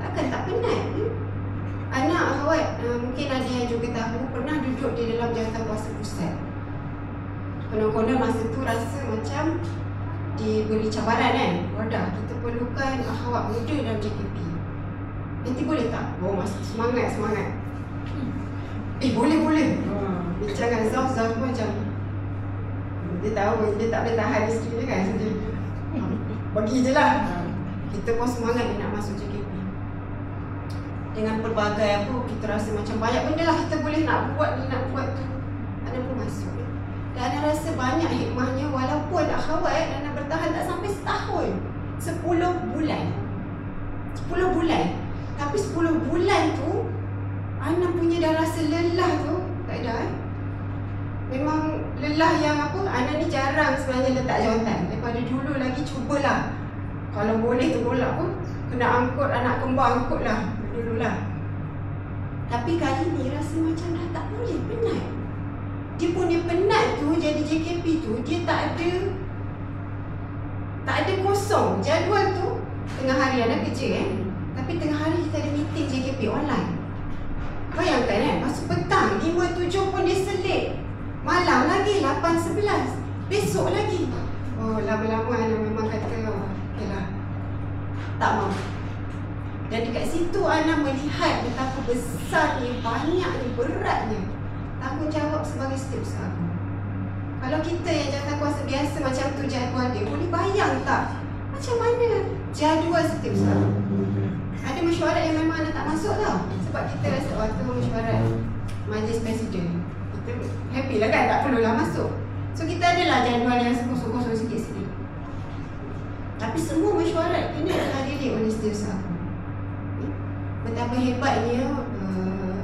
Takkan tak penat. Anak akhwat mungkin ada yang juga tahu pernah duduk di dalam jawatan kuasa pusat. Konon-konon masa tu rasa macam diberi cabaran kan. Wadah, kita perlukan akhwat muda dalam JKP. Nanti boleh tak? Oh, masih semangat. Boleh. Bincang dengan Zaf pun macam dia tahu dia tak boleh tahan isteri dia kan. So dia bagi je lah. Kita pun semangat dia nak masuk JKP. Dengan pelbagai apa, kita rasa macam banyak benda lah kita boleh nak buat tu. Ana pun masuk. Dan Ana rasa banyak hikmahnya walaupun akhwat Ana bertahan tak sampai setahun. 10 bulan. Tapi 10 bulan tu Ana punya dah rasa lelah tu. Tak ada memang lelah yang apa, Ana ni jarang sebenarnya letak jawatan. Daripada dulu lagi cubalah. Kalau boleh tolak pun kena angkut anak kembar, angkut lah dululah. Tapi kali ni rasa macam dah tak boleh, penat. Dia punya penat tu jadi JKP tu dia tak ada kosong. Jadual tu tengah hari Ana kerja tapi tengah hari kita ada meeting JKP online. Bayangkan masuk petang 5-7 pun dia selit. Malam lagi 8-11. Besok lagi. Oh, lama-lama Ana memang kata okeylah. Tak mahu. Dan dekat situ Ana melihat betapa besarnya, banyaknya, beratnya tanggungjawab sebagai setiausaha agung. Kalau kita yang jawatan kuasa biasa macam tu jadual dia, boleh bayang tak macam mana jadual setiausaha agung? Ada mesyuarat yang memang Ana tak masuk tau. Sebab kita rasa waktu mesyuarat majlis presiden, kita happy lah kan, tak perlulah masuk. So kita adalah jadual yang kosong-kosong sikit-sikit. Tapi semua mesyuarat kena dihadiri oleh setiausaha agung. Betapa hebatnya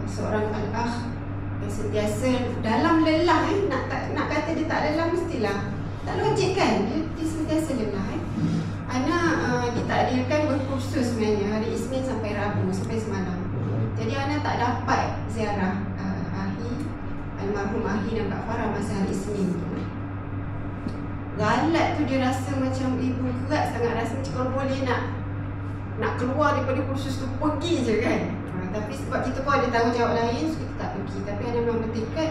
seorang al-akh yang sentiasa dalam lelah nak kata dia tak lelah mestilah tak logik kan, dia sentiasa lelah Ana ditakdirkan berkursus sebenarnya hari Isnin sampai Rabu sampai semalam. Jadi Ana tak dapat ziarah almarhum Ahi dan Kak Farah masa hari Isnin tu. Galat tu dia rasa macam ibu berat sangat, rasa macam kalau boleh nak keluar daripada kursus tu pergi je kan. Tapi sebab kita pun ada tanggungjawab lain, so kita tak pergi. Tapi Ana memang bertekad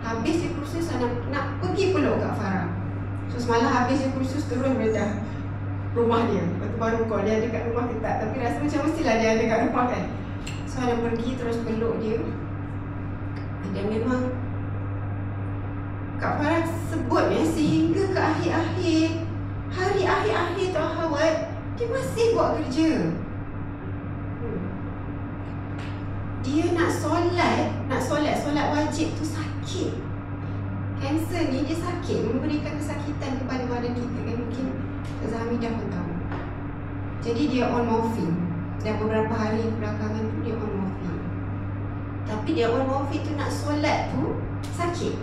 habis je kursus Ana nak pergi peluk Kak Farah. So semalam habis je kursus terus beredah rumah dia. Lepas tu baru call dia ada kat rumah ke tak. Tapi rasa macam mestilah dia ada kat rumah kan. So Ana pergi terus peluk dia. Dan memang Kak Farah sebut sehingga ke akhir-akhir hari akhir-akhir tu Ahawat dia masih buat kerja. Dia nak solat wajib tu sakit. Kanser ni dia sakit, memberikan kesakitan kepada badan kita kan. Mungkin Ustazah Hamidah pun tahu. Jadi dia on morphine. Dan beberapa hari belakangan tu dia on morphine. Tapi dia on morphine tu nak solat tu sakit.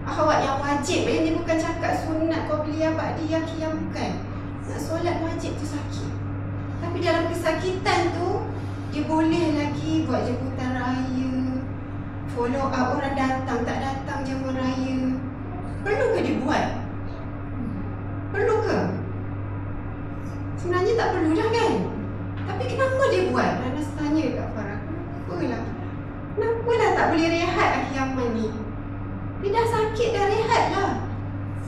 Akhwat yang wajib, dia bukan cakap sunat qabliyah ba'diyah qiyam, bukan. Nak solat wajib tu sakit. Tapi dalam kesakitan tu dia boleh lagi buat jemputan raya, follow up orang datang tak datang jamuan raya. Perlu ke dia buat? Perlu ke? Sebenarnya tak perlu dah kan. Tapi kenapa dia buat? Ana tanya Kak Farah, kenapa lah tak boleh rehat akhir zaman ni? Dia dah sakit, dah rehat lah.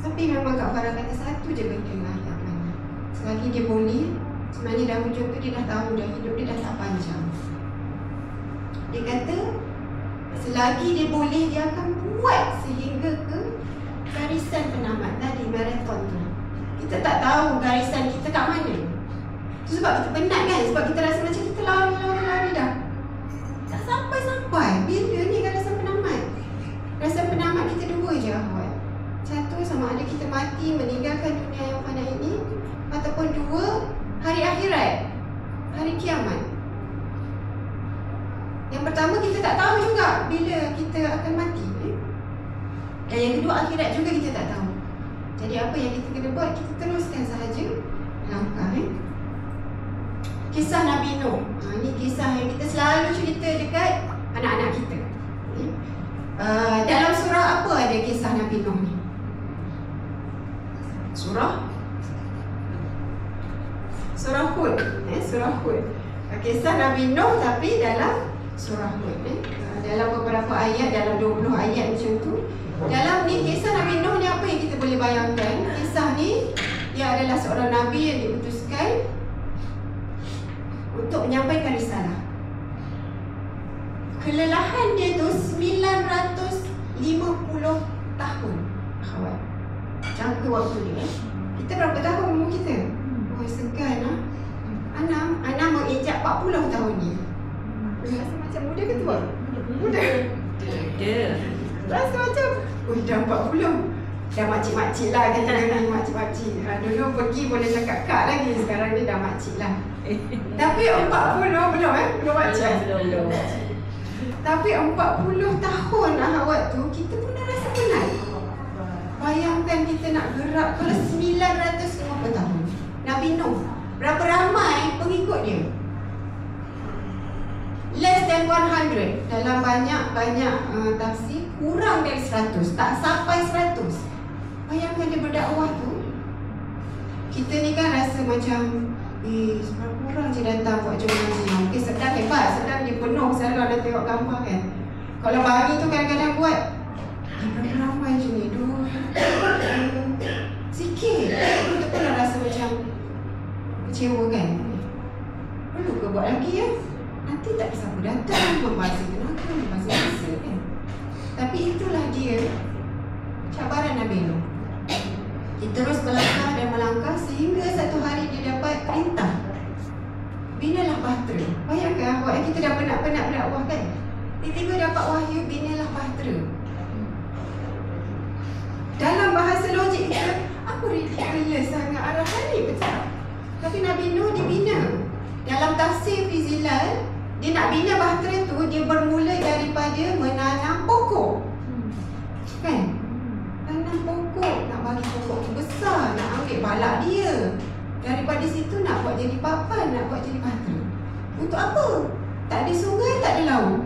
Tapi memang Kak Farah kata satu je benda lah akhir zaman ni, selagi dia boleh. Sebenarnya dah hujung tu dia dah tahu dah hidup dia dah tak panjang. Dia kata selagi dia boleh dia akan buat sehingga ke garisan penamat tadi, maraton tu. Kita tak tahu garisan kita kat mana. Itu sebab kita penat kan, sebab kita rasa macam kita lari dah. Tak sampai-sampai. Bila ni garisan penamat? Garisan penamat kita dua je Ahwat. Satu sama ada kita mati meninggalkan dunia yang fana ini, ataupun dua, hari akhirat, hari kiamat. Yang pertama kita tak tahu juga bila kita akan mati. Dan yang kedua akhirat juga kita tak tahu. Jadi apa yang kita kena buat, kita teruskan sahaja langkah. Kisah Nabi Nuh. Ini kisah yang kita selalu cerita dekat anak-anak kita. Dalam surah apa ada kisah Nabi Nuh ni? Surah Hud. Surah Hud. Kisah Nabi Nuh tapi dalam surah Hud. Dalam beberapa ayat, dalam 20 ayat macam tu. Dalam ni kisah Nabi Nuh ni apa yang kita boleh bayangkan? Kisah ni dia adalah seorang Nabi yang diutuskan untuk menyampaikan risalah. Kelelahan dia tu 950 tahun. Akhwat, jangka waktu dia. Kita berapa tahun umur kita? Oh, segan lah. Ana menginjak 40 tahun ni. Rasa macam muda ke tua? Muda. Rasa macam dah 40. Dah makcik-makcik lah kita ni, makcik-makcik. Dulu pergi boleh cakap kak lagi, sekarang ni dah makcik lah. Tapi 40 belum makcik. Belum. Tapi 40 tahun Ahwat tu kita pun dah rasa penat. Bayangkan kita nak gerak kalau 950 tahun. Nabi Nuh, berapa ramai pengikut dia? Less than 100. Dalam banyak tafsir kurang dari 100, tak sampai 100. Bayangkan dia berdakwah tu. Kita ni kan rasa macam seberapa orang je datang buat jemaah ni. Sedang hebat, sedang dia penuh, selalu ada tengok gambar kan. Kalau bagi tu kadang-kadang buat berapa ramai je ni, sikit. Kita pun dah rasa macam kecewa kan. Perlu ke buat lagi ya. Nanti tak ada siapa datang, membazir tenaga, membazir masa kan. Tapi itulah dia cabaran Nabi Nuh. Dia terus melangkah dan melangkah sehingga satu hari dia dapat perintah, binalah bahtera. Bayangkan awak, kita dah penat-penat berdakwah kan, tiba-tiba dapat wahyu binalah bahtera. Dalam bahasa logik kita, apa ridiculous sangat arahan ni, betul? Tapi Nabi Nuh dibina. Dalam tafsir Fizilal, dia nak bina bahtera tu, dia bermula daripada menanam pokok. Kan? Tanam pokok, nak bagi pokok tu besar, nak ambil balak dia. Daripada situ nak buat jadi papan, nak buat jadi bahtera. Untuk apa? Tak ada sungai, tak ada laut.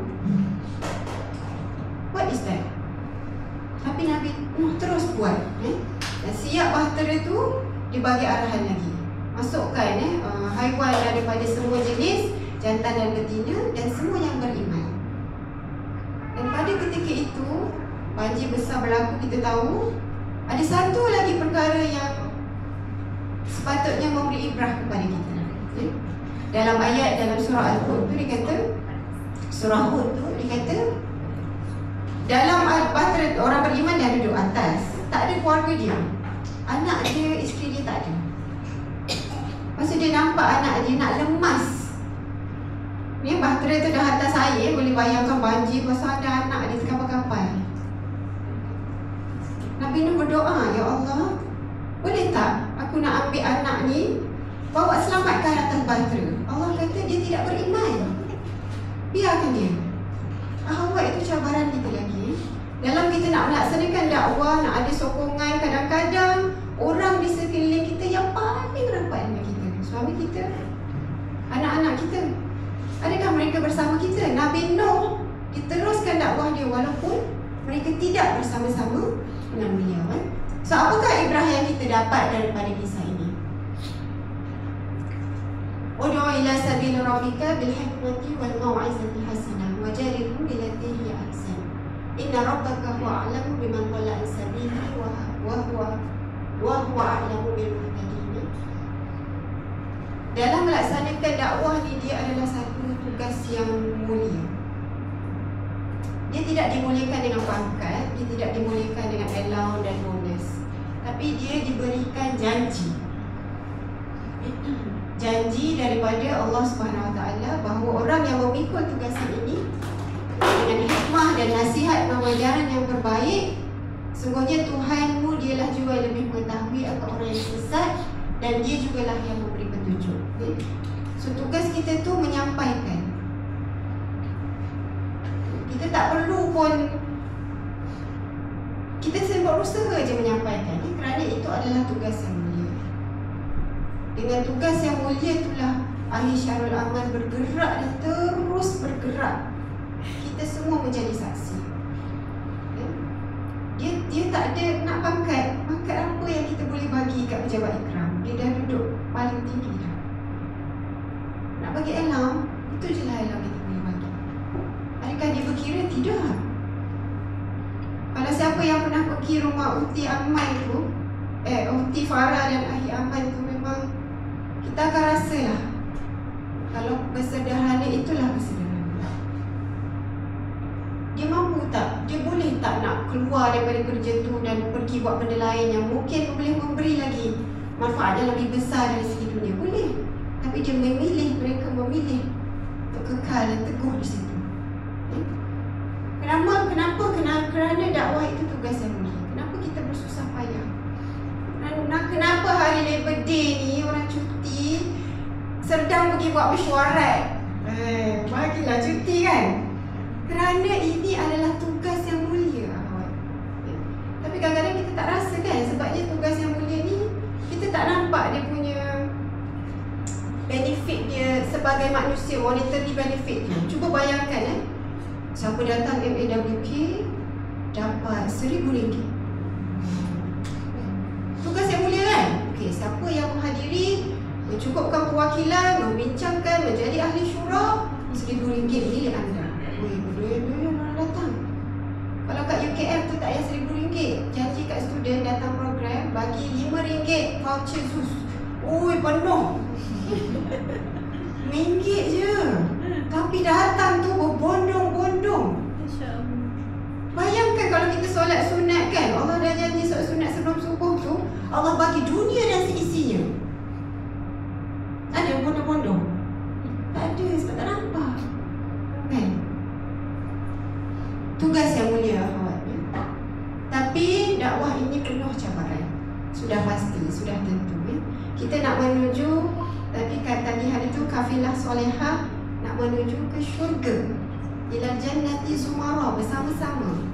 What is that? Tapi Nabi Nuh terus buat. Dan siap bahtera tu, dia bagi arahan lagi. Masukkan haiwan daripada semua jenis, jantan dan betina, dan semua yang beriman. Dan pada ketika itu, banjir besar berlaku, kita tahu. Ada satu lagi perkara yang sepatutnya memberi ibrah kepada kita. Dalam ayat dalam surah Al-Hud tu dia kata, surah Hud tu dia kata, dalam bahtera orang beriman dia duduk atas, tak ada keluarga dia, anak dia, isteri dia tak ada. Masa dia nampak anak dia nak lemas, ni bahtera tu dah atas air, boleh bayangkan banjir, pasal ada anak dia terkapal-kapal. Nabi Nuh berdoa, ya Allah, boleh tak aku nak ambil anak ni, bawa selamatkan atas bahtera. Allah kata dia tidak beriman, biarkan dia. Awak itu cabaran kita lagi. Dalam kita nak melaksanakan dakwah, nak ada sokongan, kadang-kadang orang di sekeliling kita yang paling rapat dengan kita, suami kita, anak-anak kita, adakah mereka bersama kita? Nabi Nuh diteruskan dakwah dia walaupun mereka tidak bersama-sama dengan beliau. So apakah ibrah yang kita dapat daripada kisah ini? Ud'u ila sabil rabbika bil hikmati wal mau'izati hasanah wajadilhum billati hiya ahsan. Inna rabbaka huwa a'lamu biman dhalla an sabilihi wa huwa a'lamu bil muhtadin. Dalam melaksanakan dakwah ni, dia adalah satu tugas yang mulia. Dia tidak dimuliakan dengan pangkat, dia tidak dimuliakan dengan allowance dan bonus, tapi dia diberikan janji. Janji daripada Allah Subhanahu Wa Taala bahawa orang yang memikul tugas ini dengan hikmah dan nasihat pengajaran yang terbaik, sungguhnya Tuhanmu dialah juga lebih mengetahui akan orang yang sesat, dan dia jugalah yang memberi petunjuk. So tugas kita tu menyampaikan. Kita tak perlu pun, kita sendiri berusaha je menyampaikan, kerana itu adalah tugas yang mulia. Dengan tugas yang mulia itulah Ahli Syarul Aman bergerak dan terus bergerak. Kita semua menjadi saksi. Dia tak ada nak pangkat. Pangkat apa yang kita boleh bagi kat pejabat ikram? Dia dah duduk paling tinggi dah. Nak bagi alam, itu je lah alam kita boleh bagi. Adakah dia berkira? Tidak. Kalau siapa yang pernah pergi rumah Uti Aman tu, Uti Farah dan Ahi Aman tu, memang kita akan rasa lah, kalau bersederhana itulah bersederhana. Dia mampu tak? Dia boleh tak nak keluar daripada kerja tu dan pergi buat benda lain yang mungkin boleh memberi lagi manfaat yang lebih besar dari segi dunia? Boleh. Tapi dia memilih, mereka memilih untuk kekal dan teguh di situ. Kenapa? Kerana dakwah itu tugas yang mulia. Kenapa kita bersusah payah? Kenapa hari Labor Day ni orang cuti, Serdang pergi buat mesyuarat? Bagilah cuti kan? Kerana ini adalah tugas yang mulia. Tapi kadang-kadang kita tak rasa kan, sebabnya tugas yang mulia ni kita tak nampak dia punya benefit dia sebagai manusia, monetary benefit dia. Cuba bayangkan siapa datang MAWK dapat RM1,000. Tugas yang mulia kan? Okey, siapa yang menghadiri, mencukupkan perwakilan, membincangkan, menjadi ahli syura, RM1,000 milik anda. Berdua-dua orang datang. Kalau kat UKM tu tak payah RM1,000. Janji kat student datang program, bagi RM5 voucher ZUS. Ui, penuh. RM5 je. Tapi datang tu berbondong-bondong. Bayangkan kalau kita solat sunat kan, Allah dah janji solat sunat sebelum subuh tu Allah bagi dunia dan seisinya. Ada bondong-bondong? Tak ada, sebab tak nampak kan? Tugas yang mulia akhwat. Tapi dakwah ini penuh cabaran. Sudah pasti, sudah tentu kita nak menuju, tapi kata di hari itu kafilah solehah nak menuju ke syurga, ila jannati zumara, bersama-sama.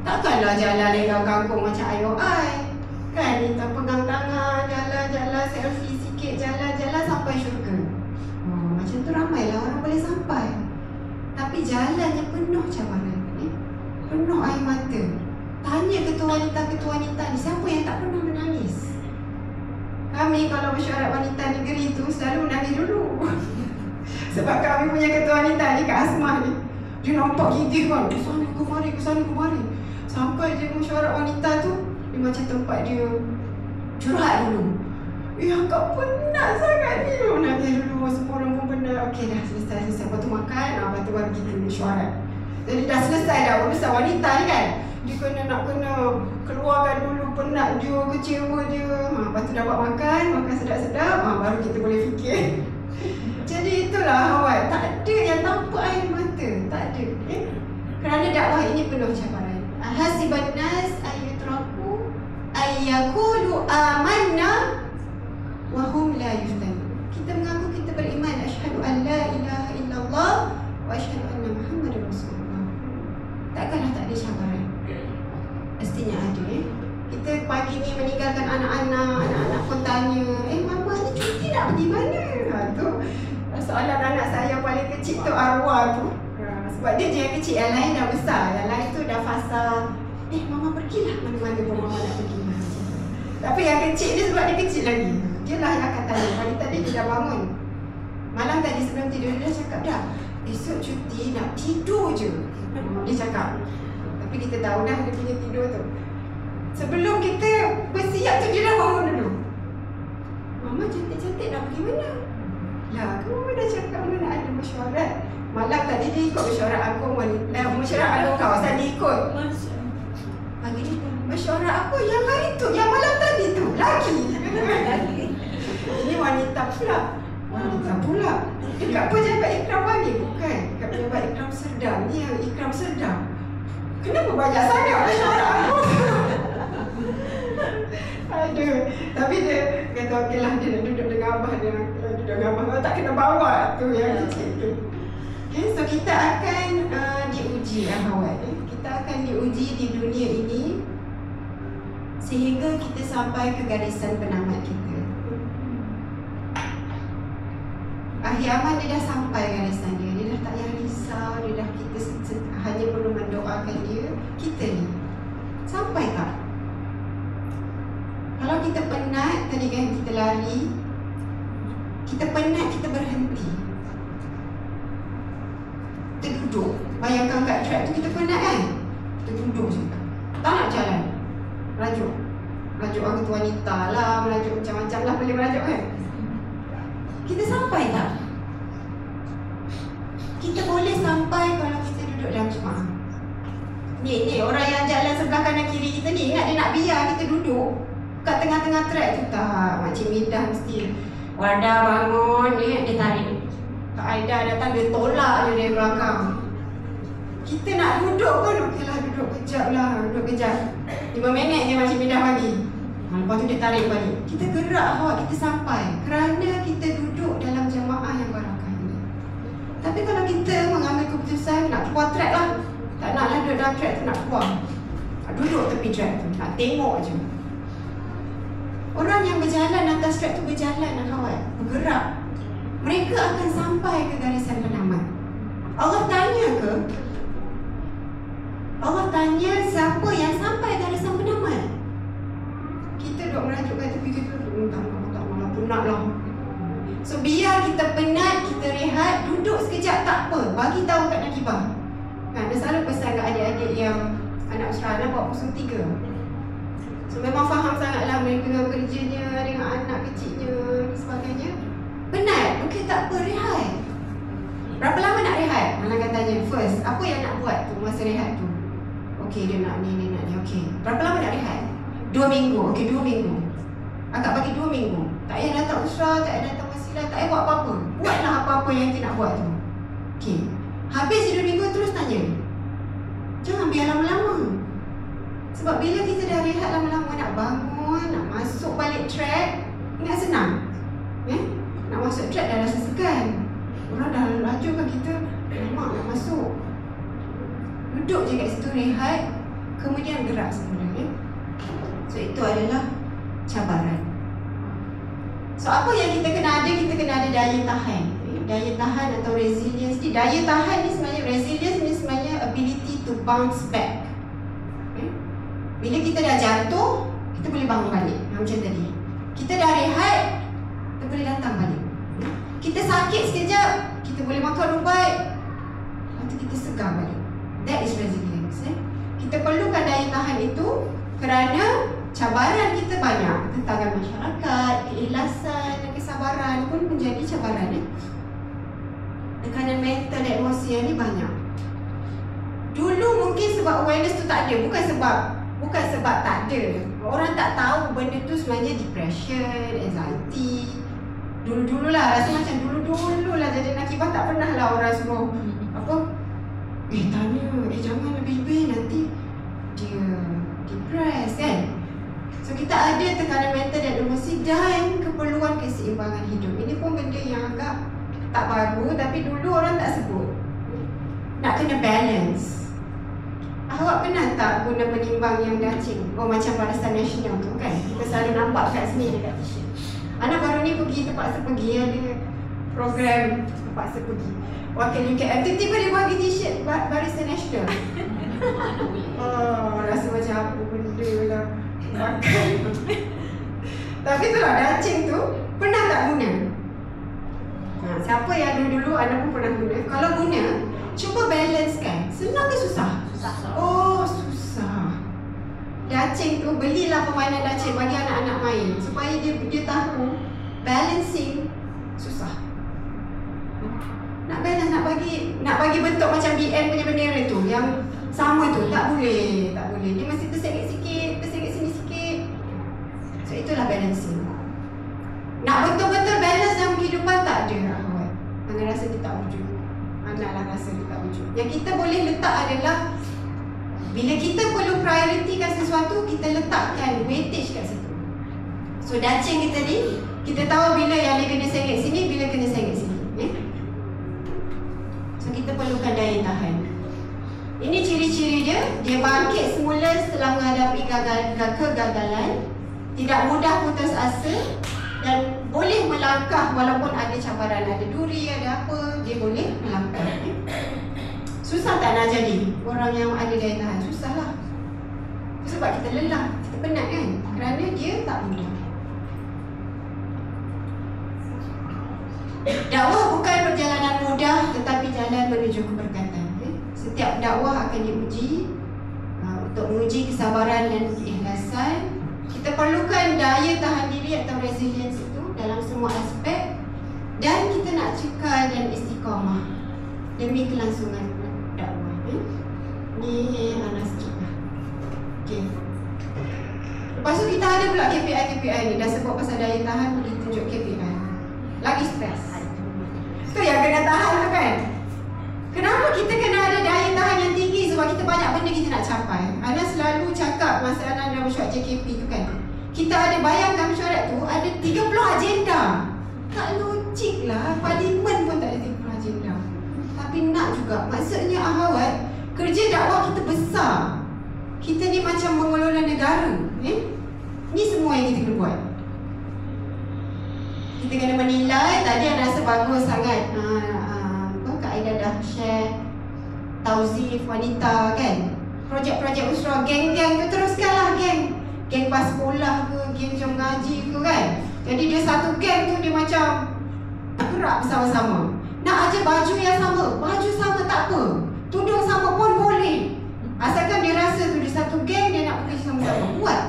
Takkanlah jalan lengau kangkung macam ayo ai kan, kita pegang tangan, jalan-jalan selfie sikit, jalan-jalan sampai syurga. Macam tu ramailah orang boleh sampai. Tapi jalannya penuh cabaran, penuh air mata. Tanya ketua wanita ni, siapa yang tak pernah menangis? Kami kalau mesyuarat wanita negeri tu selalu menangis dulu. Sebab kami punya ketua wanita ni, Kak Asmah ni, dia nampak gigih kan, ke sana kemari. Sampai dia mesyuarat wanita tu, dia macam tempat dia curhat dulu. Akak penat sangat ni dulu. Nangis dulu, semua orang pun penat. Okey dah selesai. Lepas tu makan, lepas tu baru kita mesyuarat. Jadi dah selesai dah, urusan wanita ni kan, dia nak kena keluarkan dulu penat dia, kecewa dia. Lepas tu dapat makan sedap-sedap, baru kita boleh fikir. Jadi itulah awak, tak ada yang tanpa air mata, tak ada. Kerana dakwah ini penuh cabaran. Hasiban nas ayyutraku ayyakulu amanna wa hum la yuftanun. Kita mengaku kita beriman, asyhadu an la ilaha illallah wa asyhadu anna Muhammadar Rasulullah. Takkanlah tak ada cabaran? Mestinya ada. Kita pagi ni meninggalkan anak-anak pun tanya, mama ni cuti nak pergi mana? Tu soalan anak saya paling kecil tu Arwah tu. Sebab dia je yang kecil, yang lain dah besar. Yang lain tu dah fasa, mama pergilah mana-mana pun mama nak pergi. Tapi yang kecil ni sebab dia kecil lagi, dia lah yang akan tanya. Pagi tadi dia dah bangun, malam tadi sebelum tidur dia dah cakap dah, esok cuti nak tidur je. Dia cakap. Tapi kita tahu dah dia punya tidur tu. Sebelum kita bersiap tu dia dah bangun dulu. Mama cantik-cantik nak pergi mana? Lah, kamu dah cakap mana ada mesyuarat. Malam tadi dia ikut mesyuarat agung wanita, mesyuarat agung kawasan dia ikut. Pagi dia, mesyuarat aku yang hari tu, yang malam tadi tu, lagi. Ini wanita pula. Dekat pejabat ikram bagi? Bukan, dekat pejabat ikram Serdam. Ni yang ikram Serdam. Kenapa banyak sangat mesyuarat agung? Aduh, tapi dia kata okeylah, dia nak duduk dengan abah dia. Duduk dengan abah, tak kena bawa tu yang kecil tu. Okay, so kita akan diuji akhwat. Kita akan diuji di dunia ini sehingga kita sampai ke garisan penamat kita. Akhir aman dia dah sampai garisan dia. Dia dah tak payah risau, dia dah, kita hanya perlu mendoakan dia. Kita ni sampai tak? Kalau kita penat, tadi kan kita lari, kita penat, kita berhenti, kita duduk. Bayangkan kat track tu kita penat kan, kita duduk je, tak nak jalan, merajuk orang ketua wanita lah, merajuk macam-macam lah, boleh merajuk kan. Kita sampai tak? Kita boleh sampai kalau kita duduk dalam jemaah. Ni orang yang jalan sebelah kanan kiri kita ni, ingat dia nak biar kita duduk kat tengah-tengah track tu. Tak, Makcik Midah mesti Wardah bangun, dia tarik. Kak Aida datang, dia tolak je dari belakang. Kita nak duduk pun, okeylah duduk kejap. 5 minit je Makcik Midah bagi. Lepas tu dia tarik balik. Kita gerak kita sampai. Kerana kita duduk dalam jemaah yang barakah ini. Tapi kalau kita mengambil keputusan nak keluar track lah, tak naklah duduk dalam track tu, nak keluar, duduk tepi track tu, nak tengok je. Orang yang berjalan atas track tu berjalan akhwat, bergerak. Mereka akan sampai ke garisan penamat. Allah tanya ke? Allah tanya siapa yang sampai garisan penamat? Kita duduk merajuk kat tepi kita, tak malah penat lah. So biar kita penat, kita rehat, duduk sekejap tak apa. Bagi tahu kat Nakibah. Kan, dia selalu pesan kat adik-adik yang anak Australia bawa 03. So memang faham sangatlah mereka kerjanya dengan anak kecilnya dan sebagainya. Penat? Okey, tak apa, rehat. Berapa lama nak rehat? Malang katanya, first, apa yang nak buat tu masa rehat tu? Okey, dia nak ni, okey. Berapa lama nak rehat? 2 minggu, okey 2 minggu. Akak bagi 2 minggu. Tak payah datang usrah, tak payah datang wasilah, tak payah buat apa-apa. Buatlah apa-apa yang kita nak buat tu. Okey. Habis 2 minggu terus tanya. Jangan biar lama-lama. Sebab bila kita dah rehat lama-lama nak bangun, nak masuk balik track, ingat senang. Nak masuk track dah rasa segan. Orang dah laju kan kita, lama nak masuk. Duduk je kat situ rehat, kemudian gerak sebenarnya. So itu adalah cabaran. So apa yang kita kena ada? Kita kena ada daya tahan. Daya tahan atau resilience. Daya tahan ni sebenarnya, resilience ni sebenarnya ability to bounce back. Bila kita dah jatuh, kita boleh bangun balik. Macam tadi, kita dah rehat, kita boleh datang balik. Kita sakit sekejap, kita boleh makan ubat, lepas tu kita segar balik. That is resilience. Kita perlukan daya tahan itu kerana cabaran kita banyak. Tentangan masyarakat, keikhlasan dan kesabaran pun menjadi cabaran. Tekanan mental dan emosi yang ni banyak. Dulu mungkin sebab awareness tu tak ada, bukan sebab tak ada. Orang tak tahu benda tu sebenarnya depression, anxiety. Dulu-dulu lah, rasa macam dulu-dulu lah jadi Nakibah tak pernah lah orang suruh apa? Tanya, jangan lebih-lebih nanti dia depressed kan? So kita ada tekanan mental dan emosi dan keperluan keseimbangan hidup. Ini pun benda yang agak tak baru tapi dulu orang tak sebut. Nak kena balance. Awak pernah tak guna penimbang yang dacing? Oh macam Barisan Nasional tu kan? Kita selalu nampak kat sini dekat t-shirt. Anak baru ni terpaksa pergi ada program terpaksa pergi. Wakil UKM tiba-tiba dia bagi t-shirt Barisan Nasional. Oh, rasa macam apa benda lah pakai. Tapi tu lah dacing tu pernah tak guna? Siapa yang dulu-dulu anda pun pernah guna? Kalau guna, cuba balance kan. Senang ke susah? Oh, susah. Dacing tu, belilah permainan dacing bagi anak-anak main supaya dia tahu balancing susah. Nak balance, nak bagi bentuk macam BN punya bendera tu yang sama tu, tak boleh. Dia mesti tersegit sikit, tersegit sini sikit. So itulah balancing. Nak betul-betul balance dalam kehidupan tak ada awak. Mana rasa dia tak wujud. Anaklah rasa dia tak wujud. Yang kita boleh letak adalah bila kita perlu prioritikan sesuatu, kita letakkan weightage kat situ. So dacing kita ni, kita tahu bila yang dia kena sengit sini, bila kena sengit sini. So kita perlukan daya tahan. Ini ciri-ciri dia bangkit semula setelah menghadapi kegagalan, tidak mudah putus asa dan boleh melangkah walaupun ada cabaran, ada duri, ada apa, dia boleh melangkah. Susah tak nak jadi orang yang ada daya tahan? Susah lah. Sebab kita lelah, kita penat kan? Kerana dia tak mudah. Dakwah bukan perjalanan mudah tetapi jalan menuju keberkatan. Setiap dakwah akan diuji. Untuk menguji kesabaran dan keikhlasan, kita perlukan daya tahan diri atau resilience itu dalam semua aspek. Dan kita nak cekal dan istiqamah demi kelangsungan dakwah. Ni anak sikit lah. Okay. Lepas tu kita ada pula KPI ni. Dah sebut pasal daya tahan, boleh tunjuk KPI. Lagi stres. Tu yang kena tahan tu kan. Kenapa kita kena ada daya tahan yang tinggi? Sebab kita banyak benda kita nak capai. Ana selalu cakap masa Ana dalam mesyuarat JKP tu kan, kita ada bayangkan mesyuarat tu ada 30 agenda. Tak logik lah. Parlimen pun tak ada 30 agenda. Tapi nak juga. Maksudnya ahawat, kerja dakwah kita besar. Kita ni macam mengelola negara. Ni semua yang kita kena buat. Kita kena menilai. Tadi Ana rasa bagus sangat. Kak Aida dah share tauzif wanita kan. Projek-projek usrah, geng-geng tu teruskanlah geng. Geng pas sekolah ke, geng jom ngaji ke kan. Jadi dia satu geng tu dia macam gerak bersama-sama. Nak aja baju yang sama tak apa. Tudung sama pun boleh. Asalkan dia rasa tu dia satu geng, dia nak bekerja sama-sama. Buat.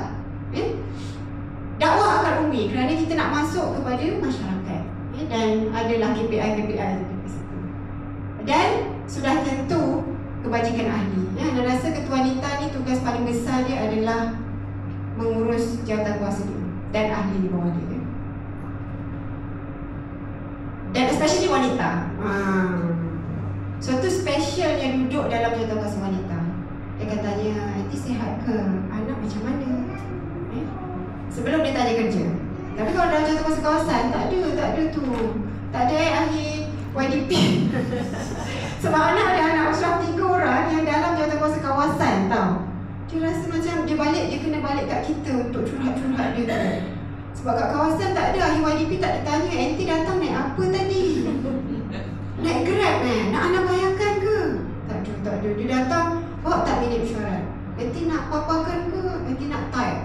Dakwah akan umi kerana kita nak masuk kepada masyarakat. Dan adalah KPI di situ. Dan sudah tentu kebajikan ahli. Anda rasa ketua wanita ni tugas paling besar dia adalah mengurus jawatan kuasa dia dan ahli di bawah dia. Dan especially wanita. Suatu special yang duduk dalam jawatan kuasa wanita. Dia katanya, "Nanti sihat ke? Anak macam mana?" Sebelum dia tanya kerja. Tapi kalau dalam jawatan kuasa kawasan, tak ada tu. Tak ada ahli YDP. Sebab ada anak Ashraf 3 orang yang dalam jawatan kuasa kawasan tau. Dia rasa macam dia kena balik kat kita untuk curhat-curhat dia tu. Sebab kat kawasan tak ada, ahli YDP tak ada tanya, "Enti datang naik apa tadi? Naik Grab nak anak bayarkan ke?" Tak ada. Dia datang, "Bawa tak minit mesyuarat? Enti nak paparkan ke? Enti nak type?"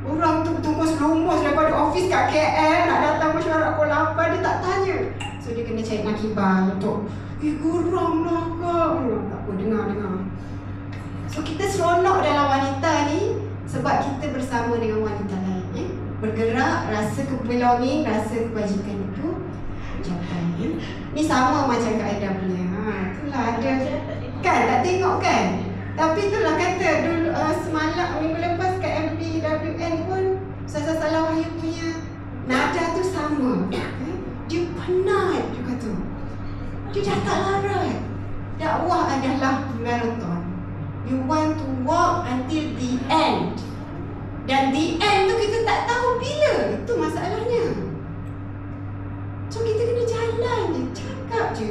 Orang tu tunggu selumus daripada office kat KL nak datang mesyuarat pukul 8, dia tak tanya. So dia kena cari nakibah untuk geram lah kak. Tak apa, dengar. So kita seronok dalam wanita ni sebab kita bersama dengan wanita lain. Bergerak, rasa belonging, rasa kebajikan itu capai. Ni sama macam Kak Aida punya. Itulah ada. Kan tak tengok kan? Tapi itulah kata dulu semalam minggu lepas kat MPWN pun Ustazah Salah Wahyu punya nada tu sama. Dia penat, dia kata. Dia dah tak larat. Dakwah adalah marathon. You want to walk until the end. Dan the end tu kita tak tahu bila. Itu masalahnya. So kita kena jalan je, cakap je.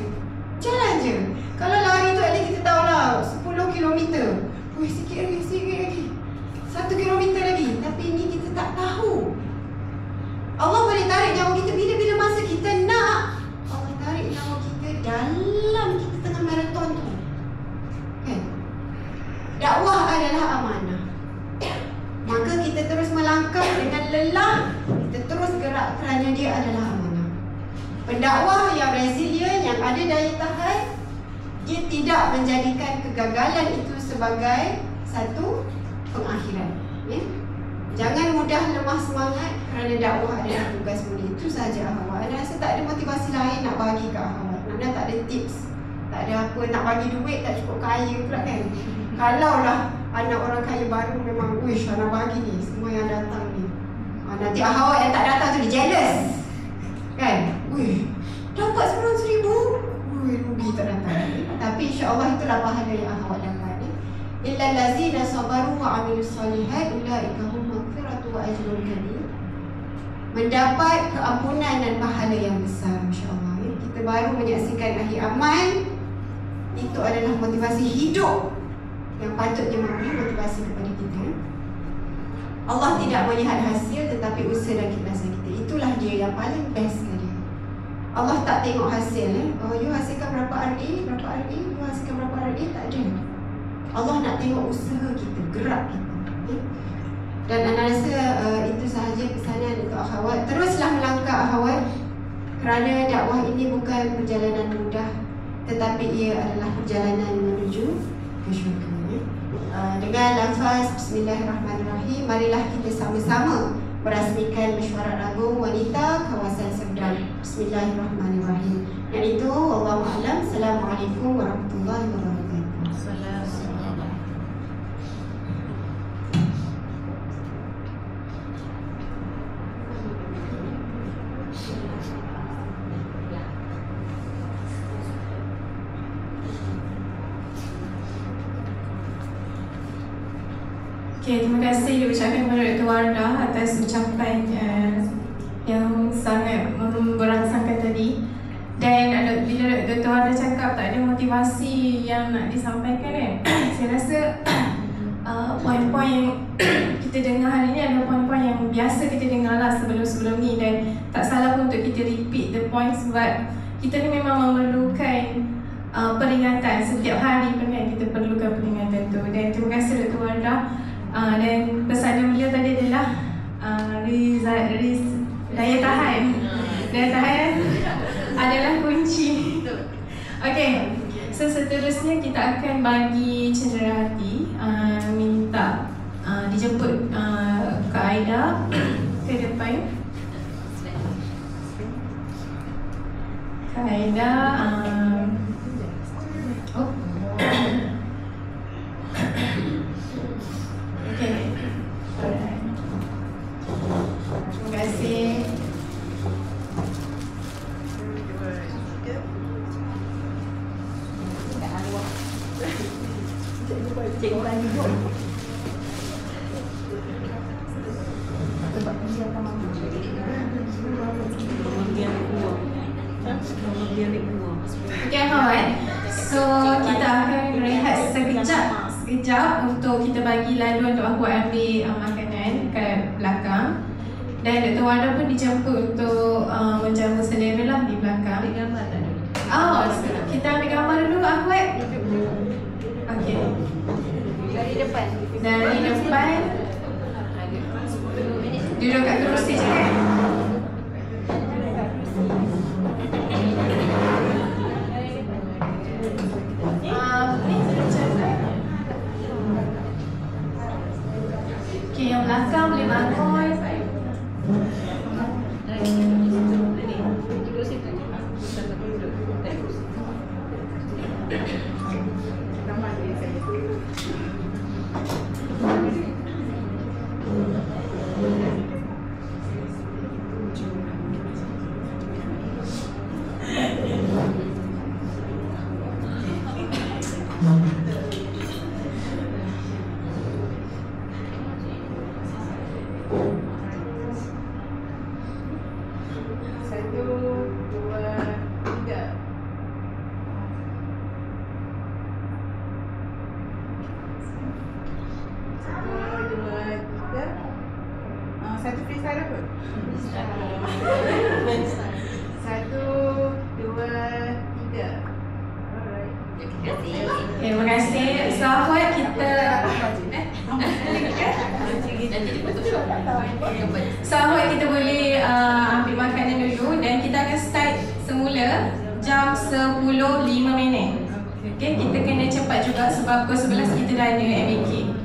Jalan je. Kalau lari tu at least kita tahulah 10 km. Sikit lagi. 1 kilometer lagi. Tapi ni kita tak tahu. Allah boleh tarik nyawa kita bila-bila masa kita nak. Allah tarik nyawa kita dalam kita tengah marathon tu. Kan? Dakwah adalah amanah. Maka kita terus melangkah dengan lelah. Kita terus gerak kerana dia adalah amanah. Pendakwah yang resilient, yang ada daya tahan, dia tidak menjadikan kegagalan itu sebagai satu pengakhiran. Jangan mudah lemah semangat kerana dakwah adalah tugas mulia. Itu sahaja akhwat. Anda rasa tak ada motivasi lain nak bagi ke akhwat. Anda tak ada tips. Tak ada apa nak bagi duit, tak cukup kaya pula kan. Kalaulah anak orang kaya baru memang, wish anak bagi ni semua yang datang ni. Nanti akhwat yang tak datang tu dia jealous. Kan? Wih, dapat 9,000. Wih, rugi tak datang. Tapi insya-Allah itulah pahala yang akhwat dapat. Illal ladzina sabaru wa amilus solihat ulaika hum maghfiratu wa ajrun kabir. Mendapat keampunan dan pahala yang besar, masya-Allah. Kita baru menyaksikan akhir amal. Itu adalah motivasi hidup yang patutnya memberi motivasi kepada kita. Allah tidak melihat hasil tetapi usaha dan keikhlasan kita. Itulah dia yang paling best sekali. Allah tak tengok hasil. Oh, you hasilkan berapa RA, you hasilkan berapa RA, tak ada. Allah nak tengok usaha kita, gerak kita. Dan anda rasa itu sahaja pesanan untuk akhwat. Teruslah melangkah akhwat. Kerana dakwah ini bukan perjalanan mudah, tetapi ia adalah perjalanan menuju ke syurga. Dengan lafaz Bismillahirrahmanirrahim, marilah kita sama-sama merasmikan mesyuarat agung wanita kawasan Serdang. Bismillahirrahmanirrahim. Yang itu, wallahu a'lam. Assalamualaikum warahmatullahi wabarakatuh. Okay, terima kasih diucapkan kepada Dr. Wardah atas ucapan yang sangat memberangsangkan tadi. Dan bila Dr. Wardah cakap tak ada motivasi yang nak disampaikan kan, saya rasa poin-poin yang kita dengar hari ini adalah poin-poin yang biasa kita dengar lah sebelum-sebelum ni. Dan tak salah pun untuk kita repeat the point sebab kita ni memang memerlukan peringatan setiap hari pun kan, kita perlukan peringatan tu. Dan terima kasih Dr. Wardah. Dan pesanan beliau tadi adalah daya tahan. Daya tahan adalah kunci. Okay, so seterusnya kita akan bagi cenderahati minta dijemput Kak Aida ke depan. Aida. Oh. Okay. Alright. Terima kasih. Okay, kawan. So, kita akan rehat sekejap untuk kita bagi laluan untuk aku ambil makanan kat belakang. Dan Dr. Wanda pun dijemput untuk menjamu selera lah di belakang. Oh, kita ambil gambar dulu, Ahwat. Okay. Dari depan. Dari depan. Duduk kat kerusi je kan? Okay, yang belakang boleh bangun. Satu freestyle apa? 1, 2, 3. Alright. Terima kasih. So, Ahwat, kita So, Ahwat, kita boleh ambil makanan dulu dan kita akan start semula jam 10.05. Okay, kita kena cepat juga sebab pukul 11 kita dah ada MBK.